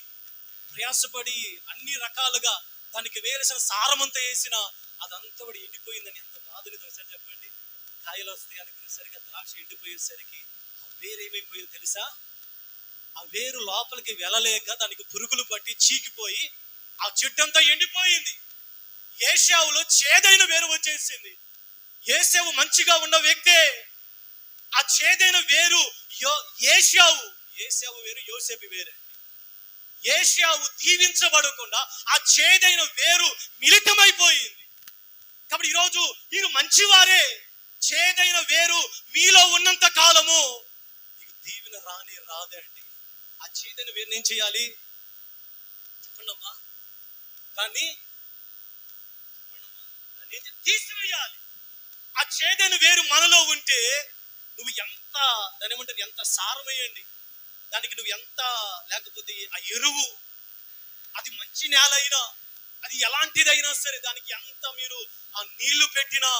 ప్రయాసపడి అన్ని రకాలుగా దానికి వేరేసిన సారమంతా వేసిన అదంతా కూడా ఎండిపోయిందని ఎంత బాధని ఒకసారి చెప్పండి. కాయలు వస్తాయి అనుకునేసరికి ఆ ద్రాక్ష ఎండిపోయేసరికి ఆ వేరు ఏమైపోయిందో తెలుసా? ఆ వేరు లోపలికి వెళ్ళలేక దానికి పురుగులు పట్టి చీకిపోయి ఆ చెట్టు అంతా ఎండిపోయింది. యేషయావులో చేదైన వేరు వచ్చేసింది. యేషయావు మంచిగా ఉన్న వ్యక్తే. ఆ చేదైన వేరు యేషయావు వేరు, యోసేపు వేరే. యేషయావు దీవించబడకుండా ఆ చేదైన వేరు మిళితమైపోయింది. కాబట్టి ఈరోజు మీరు మంచివారే. చేదైన వేరు మీలో ఉన్నంత కాలము మీకు దీవెన రాదే అండి. ఆ చేదైన వేరుని ఏం చేయాలి చెప్పండి అమ్మా? దాన్ని తీసివేయాలి. ఆ చేదైన వేరు మనలో ఉంటే నువ్వు ఎంత దాని ఏమంటారు, ఎంత సారం వేయండి దానికి, నువ్వు ఎంత లేకపోతే ఆ ఎరువు, అది మంచి నేల అయినా అది ఎలాంటిదైనా సరే దానికి ఎంత మీరు ఆ నీళ్లు పెట్టినా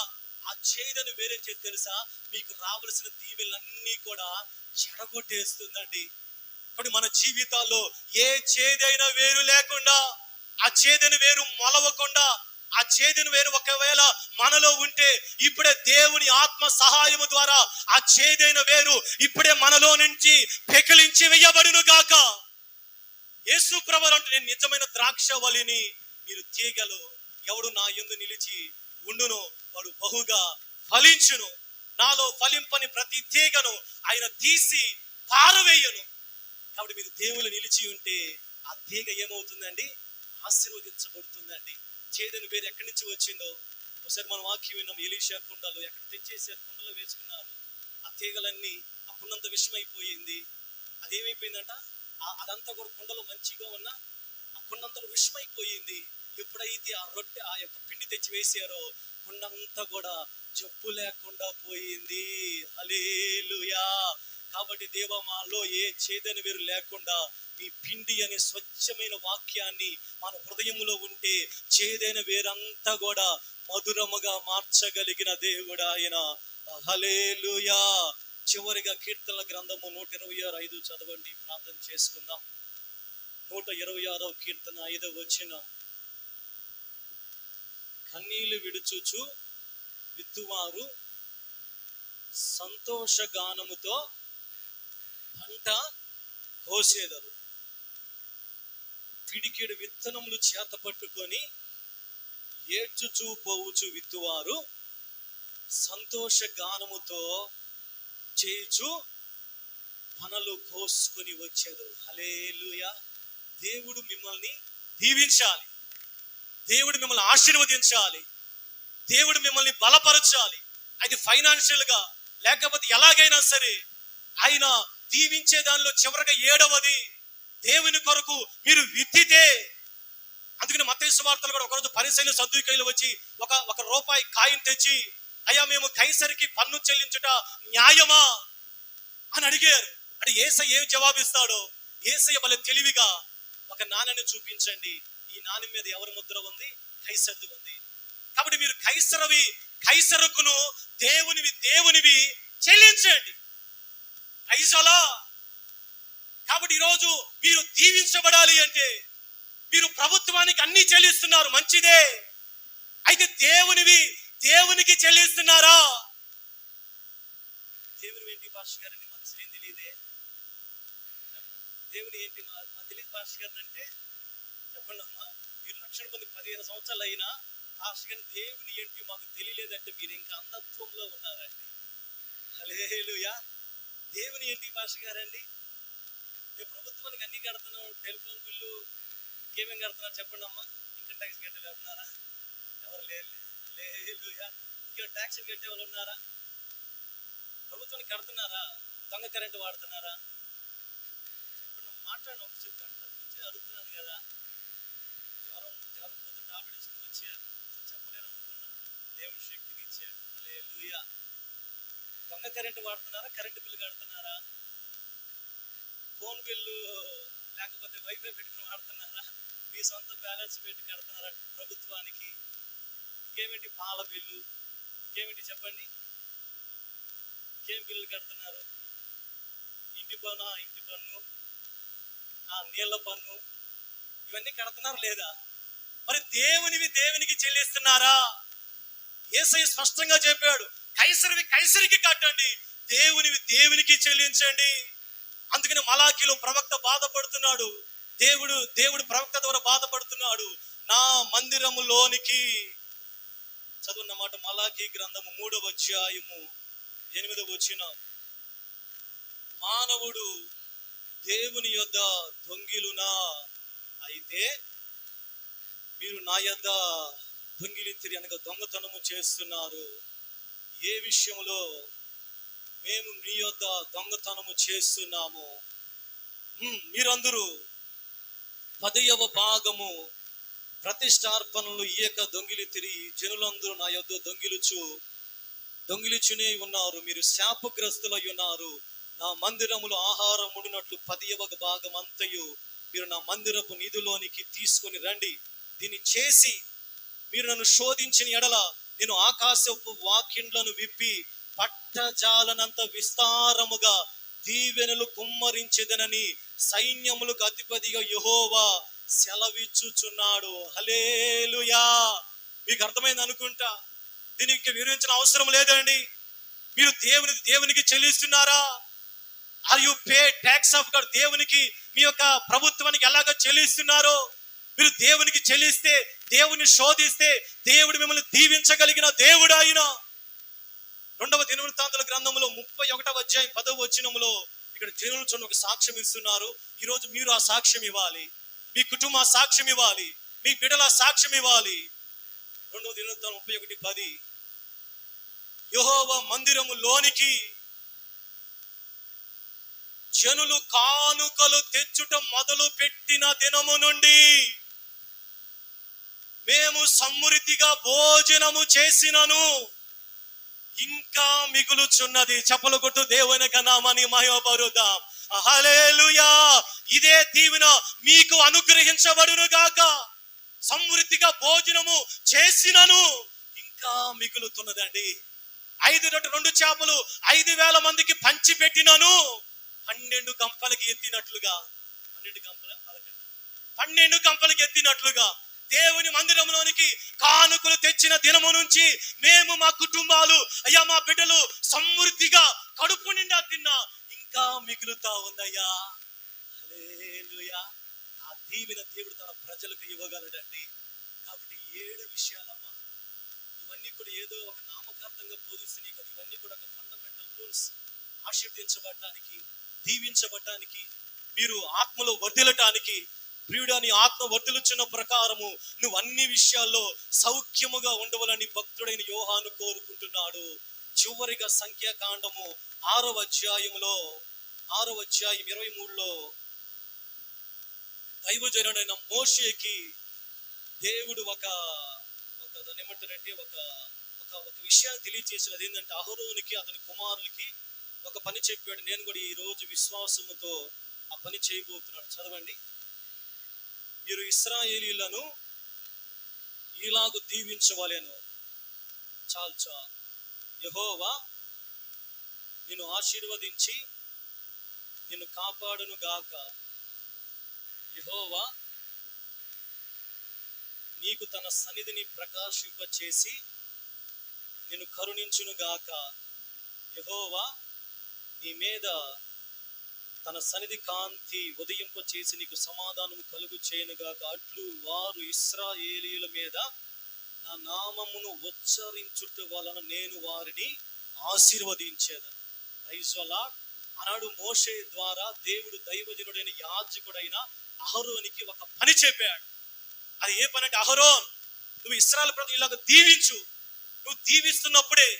ఆ చేదైన వేరే చేతి తెలుసా మీకు రావలసిన దీవెలన్నీ కూడా చెడగొట్టేస్తుందండి. కాబట్టి మన జీవితాల్లో ఏ చేదైన వేరు లేకుండా, ఆ చేదైన వేరు మొలవకుండా, ఆ చేదైన వేరు ఒకవేళ మనలో ఉంటే ఇప్పుడే దేవుని ఆత్మ సహాయము ద్వారా ఆ చేదైన వేరు ఇప్పుడే మనలో నుంచి పెకిలించి వేయబడును గాక. యేసు ప్రభువు అంటే నేను నిజమైన ద్రాక్షవల్లిని, మీరు తీగలు, ఎవడు నా యందు నిలిచి ఉండును వాడు బహుగా ఫలించును. నాలో ఫలింపని ప్రతి తీగను ఆయన తీసి పారవేయను. కాబట్టి మీరు దేవుళ్ళు నిలిచి ఉంటే ఆ తీగ ఏమవుతుందండి? ఆశీర్వదించబడుతుందండి. చేదైన వేరు ఎక్కడి నుంచి వచ్చిందో ఒకసారి మనం వాక్యం విన్నాం. ఎలీషా కుండలు ఎక్కడ తెచ్చేసారు, కుండలో వేసుకున్నారు. ఆ తీగలన్నీ ఆ కుండంత విషమైపోయింది. అదేమైపోయిందంట, అదంతా కూడా కుండలో మంచిగా ఉన్న ఆ కుండంతా విషమైపోయింది. ఎప్పుడైతే ఆ రొట్టె ఆ యొక్క పిండి తెచ్చి వేసారో కుండంతా కూడా జబ్బు లేకుండా పోయింది. హల్లెలూయా. కాబట్టి దేవా, మాలో ఏ చేదని వేరు లేకుండా నీ పిండి అనే స్వచ్ఛమైన వాక్యాన్ని మన హృదయంలో ఉంటే చేదైన వేరంతా కూడా మధురముగా మార్చగలిగిన దేవుడు ఆయన. హల్లెలూయా. చివరిగా కీర్తనల గ్రంథము 126:5 చదవండి, ప్రార్థన చేసుకుందాం. 126వ కీర్తన 5వ వచనం. కన్నీళ్లు విడుచుచు విత్తువారు సంతోషగానముతో పంట కోసేదరు. పిడికిడు విత్తనములు చేత పట్టుకొని ఏడ్చుచూ పోవుచు విత్తువారు సంతోషగానముతో చేయుచు పనలు కోసుకొని వచ్చేది. హల్లెలూయా. దేవుడు మిమ్మల్ని దీవించాలి, దేవుడు మిమ్మల్ని ఆశీర్వదించాలి, దేవుడు మిమ్మల్ని బలపరచాలి. అది ఫైనాన్షియల్ గా లేకపోతే ఎలాగైనా సరే ఆయన దీవించే దానిలో చివరగా 7వది దేవుని కొరకు మీరు విత్తితే. అందుకని మత్తయి సువార్తలో కూడా ఒకరోజు పరిసయ్యులు సద్దూకయ్యులు వచ్చి ఒక రూపాయి కాయిన్ తెచ్చి, అయ్యా మేము కైసరికి పన్ను చెల్లించుట న్యాయమా అని అడిగారు. అంటే యేసయ్య ఏం జవాబిస్తాడో, యేసయ్య వాళ్ళ తెలివిగా ఒక నాణ్యాన్ని చూపించండి, ఈ నాణ్యం మీద ఎవరి ముద్ర ఉంది? కైసర్ది ఉంది. కాబట్టి మీరు కైసరుకును దేవునివి చెల్లించండి. ఐజలా. కాబట్టి ఈరోజు మీరు దీవించబడాలి అంటే మీరు ప్రభుత్వానికి అన్ని చెల్లిస్తున్నారు, మంచిదే. అయితే దేవునికి చెల్లిస్తున్నారా? దేవుని ఏంటి పాస్టర్ గారని మనసు ఏం తెలియదే. దేవుని ఏంటి మా తెలియదు పాస్టర్ గారిని అంటే చెప్పండి అమ్మా. మీరు రక్షణ పొంది 15 సంవత్సరాలు అయినా పాస్టర్ గారిని దేవుని ఏంటి మాకు తెలియలేదంటే మీరు ఇంకా అంధత్వంలో ఉన్నారండి. హల్లెలూయా. దేవుని ఏంటి పాస్టర్ గారండి? మేము ప్రభుత్వానికి అన్ని కడుతున్నాం, టెలిఫోన్ బిల్లు ఇంకేమేం కడుతున్నారు చెప్పండి అమ్మా. ఇంకా ట్యాక్స్ కట్టే ఉన్నారా? ఎవరు లేరు. హల్లెలూయా. ఇంకా ట్యాక్స్ కట్టే వాళ్ళు ఉన్నారా? ప్రభుత్వానికి కడుతున్నారా? దొంగ కరెంటు వాడుతున్నారా? చెప్పండి, మాట్లాడిన ఒక గంట నుంచి అడుగుతున్నాను కదా. జ్వరం పొద్దున్న టాబ్లెట్ వేసుకుని వచ్చారు, చెప్పలేను అనుకున్నా, దేవుడు శక్తిని ఇచ్చాడు. హల్లెలూయా. దొంగ కరెంటు వాడుతున్నారా? కరెంటు బిల్లు కడుతున్నారా? ఫోన్ బిల్లు లేకపోతే వైఫై పెట్టుకుని వాడుతున్నారా? మీ సొంత బ్యాలెన్స్ పెట్టి కడుతున్నారా ప్రభుత్వానికి? ఇంకేమిటి పాల బిల్లు, ఇంకేమిటి చెప్పండి, ఇంకేం బిల్లు కడుతున్నారు? ఇంటి పన్ను, నీళ్ల పన్ను, ఇవన్నీ కడుతున్నారు లేదా? మరి దేవునికి చెల్లిస్తున్నారా? యేసయ్య స్పష్టంగా చెప్పాడు, కైసరికి కట్టండి, దేవునికి చెల్లించండి. అందుకని మలాకీలో ప్రవక్త బాధపడుతున్నాడు, దేవుడు ప్రవక్త ద్వారా బాధపడుతున్నాడు. నా మందిరములోనికి చదువున్నమాట. మలాకీ గ్రంథము 3వ అధ్యాయము 8వ వచనం. మానవుడు దేవుని యొద్ద దొంగిలునా? అయితే మీరు నా యొద్ద దొంగిలింతిరి అనగా దొంగతనము చేస్తున్నారు. ఏ విషయంలో? మేము మీ యొద్ద దొంగతనము చేస్తున్నాము. మీరందరూ 10వ భాగము ప్రతిష్టార్పణలు ఇయ్యక దొంగిలితిరి. జనులందరూ నా యొద్ద దొంగిలిచునే ఉన్నారు. మీరు శాపగ్రస్తులై ఉన్నారు. నా మందిరములో ఆహారం ఉండినట్లు 10వ భాగం అంతయు మీరు నా మందిరపు నిధిలోనికి తీసుకొని రండి. దీన్ని చేసి మీరు నన్ను శోధించిన ఎడల నేను ఆకాశపు వాకిండ్లను విప్పి పట్టజాలనంత విస్తారముగా దీవెనలు కుమ్మరించెదనని సైన్యములకు అధిపతిగా యెహోవా సెలవిచ్చుచున్నాడు. హల్లెలూయా. మీకు అర్థమైంది అనుకుంటా, దీనికి వివరించిన అవసరం లేదండి. మీరు దేవునికి చెల్లిస్తున్నారా? Are you pay tax of God? దేవునికి మీ యొక్క ప్రభుత్వానికి ఎలాగ చెల్లిస్తున్నారో మీరు దేవునికి చెల్లిస్తే, దేవుని శోధిస్తే దేవుడు మిమ్మల్ని దీవించగలిగిన దేవుడు ఆయన. 2వ దినవృత్తాంతుల గ్రంథంలో 31వ అధ్యాయం 10వ వచనంలో ఇక్కడ జనులు చూడండి ఒక సాక్ష్యం ఇస్తున్నారు. ఈరోజు మీరు ఆ సాక్ష్యం ఇవ్వాలి, మీ కుటుంబ సాక్ష్యం ఇవ్వాలి, మీ బిడ్డల సాక్ష్యం ఇవ్వాలి. 2వ దినవృత్తాంతం 31:10. యెహోవా మందిరములోనికి జనులు కానుకలు తెచ్చుట మొదలు పెట్టిన దినము నుండి మేము సమృద్ధిగా భోజనము చేసినను ఇంకా మిగులుచున్నది. చప్పలు కొట్టు దేవుని నామాన్ని మహిమపరుద్దాం. హల్లెలూయా. ఇదే దీవెన మీకు అనుగ్రహించబడును గాక. సమృద్ధిగా భోజనము చేసినను ఇంకా మిగులుతున్నదండి. 5 రొట్టె 2 చేపలు 5,000 మందికి పంచి పెట్టినను 12 గంపలకి ఎత్తినట్లుగా 12 గంపలకి ఎత్తినట్లుగా దేవుని మందిరంలోనికి కానుకలు తెచ్చిన దినము నుంచి మేము మా కుటుంబాలు అయ్యా మా బిడ్డలు సమృద్ధిగా కడుపు నిండా తిన్నా ఇంకా మిగులుతా ఉందయ్యా. హల్లెలూయా. ఆ దీవెన దేవుడు తన ప్రజలకు ఇవ్వగలడండి. కాబట్టి 7 విషయాలమ్మా, ఇవన్నీ కూడా ఏదో ఒక నామకార్థంగా బోధిస్తున్నాయి కదా. ఇవన్నీ కూడా ఒక ఫండమెంటల్ రూల్స్. ఆశీర్వదించబడటానికి, దీవించబడటానికి, మీరు ఆత్మలో వర్ధిల్లటానికి, ప్రియుడాని ఆత్మ వర్ధిల్లుచున్న ప్రకారము నువ్వు అన్ని విషయాల్లో సౌఖ్యముగా ఉండవాలని భక్తుడైన యోహాను కోరుకుంటున్నాడు. చివరిగా సంఖ్యాకాండము 6వ అధ్యాయములో 6వ అధ్యాయం 23లో దైవజనుడైన మోషేకి దేవుడు ఒక దాన్ని ఏమంటారంటే ఒక విషయాన్ని తెలియచేసిన. అదేంటంటే అహరోనికి అతని కుమారులకి ఒక పని చెప్పాడు. నేను కూడా ఈ రోజు విశ్వాసముతో ఆ పని చేయబోతున్నాడు. చదవండి. మీరు ఇశ్రాయేలీయులను ఇలాగు దీవించవలెను. చాలు యెహోవా నిన్ను ఆశీర్వదించి నిన్ను కాపాడును గాక. యెహోవా నీకు తన సన్నిధిని ప్రకాశింపచేసి నిన్ను కరుణించును గాక. యెహోవా నీ మీద తన సన్నిధి కాంతి ఉదయింప చేసి నీకు సమాధానము కలుగు చేయనుగాక. అట్లు వారు ఇశ్రాయేలీయుల మీద నా నామమును ఉచ్చరించుట వలన నేను వారిని ఆశీర్వదించేదను. Praise the lord. ఆనాడు మోషే ద్వారా దేవుడు దైవజనుడైన యాజకుడైన అహరోనికి ఒక పని చెప్పాడు. అది ఏ పని అంటే, అహరోన్ నువ్వు ఇశ్రాయేలు ప్రజలు ఇలాగ దీవించు. నువ్వు దీవిస్తున్నప్పుడే,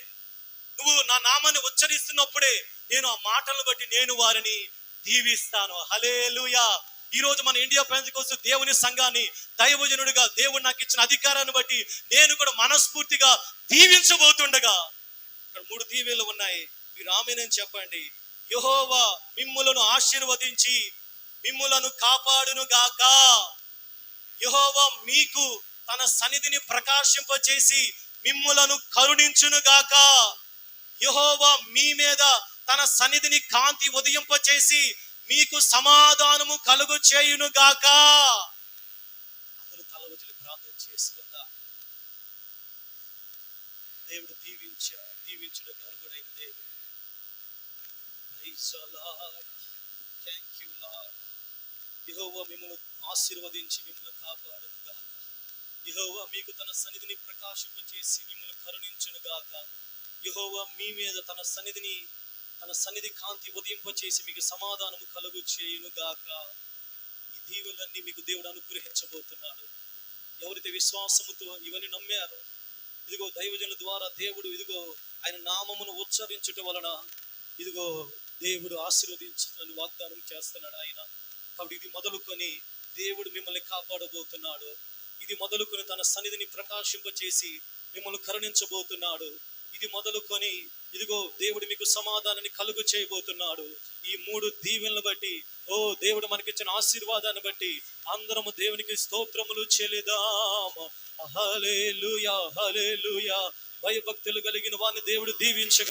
నువ్వు నా నామాన్ని ఉచ్చరిస్తున్నప్పుడే నేను ఆ మాటలను బట్టి నేను వారిని దీవిస్తాను. హల్లెలూయా. ఈ రోజు మన ఇండియా పెంతెకోస్తు దేవుని సంఘాన్ని దైవజనుడిగా దేవుడు నాకు ఇచ్చిన అధికారాన్ని బట్టి నేను కూడా మనస్ఫూర్తిగా దీవించబోతుండగా ఇక్కడ 3 దీవెనలు ఉన్నాయి. మీరు ఆమేనని చెప్పండి. యెహోవా మిమ్ములను ఆశీర్వదించి మిమ్ములను కాపాడును గాక. యెహోవా మీకు తన సన్నిధిని ప్రకాశింపచేసి మిమ్ములను కరుణించును గాక. యెహోవా మీ మీద తన సన్నిధిని కాంతి ఉదయింపచేసి మీకు సమాధానము కలుగు చేయును గాక. అందరూ తల వదిలి ప్రార్థన చేసుకుందాం. దేవుడు దీవించుటకు అర్హుడైన దేవుడు. Praise the Lord. Thank you Lord. యెహోవా మిమ్మల్ని ఆశీర్వదించి మిమ్మల్ని కాపాడును గాక. యెహోవా మీకు తన సన్నిధిని ప్రకాశింపచేసి మిమ్మల్ని కరుణించును గాక. యెహోవా మీ మీద తన సన్నిధి కాంతి ఉదయింపచేసి మీకు సమాధానము కలుగు చేయును గాక. ఈ దీవెనలన్నీ మీకు దేవుడు అనుగ్రహించబోతున్నాడు. ఎవరైతే విశ్వాసముతో ఇవన్నీ నమ్మారో, ఇదిగో దైవజనుల ద్వారా దేవుడు ఇదిగో ఆయన నామమును ఉచ్చరించుట వలన ఇదిగో దేవుడు ఆశీర్వదించుటని వాగ్దానం చేస్తున్నాడు ఆయన. కాబట్టి ఇది మొదలుకొని దేవుడు మిమ్మల్ని కాపాడబోతున్నాడు. ఇది మొదలుకొని తన సన్నిధిని ప్రకాశింపచేసి మిమ్మల్ని కరుణించబోతున్నాడు. ఇది మొదలుకొని ఇదిగో దేవుడు మీకు సమాధానాన్ని కలుగు చేయబోతున్నాడు. ఈ 3 దీవెనలు బట్టి, ఓ దేవుడు మనకిచ్చిన ఆశీర్వాదాన్ని బట్టి అందరము దేవునికి స్తోత్రములు చెల్లిద్దాం. హల్లెలూయా, హల్లెలూయా. భయభక్తులు కలిగిన వారిని దేవుడు దీవించ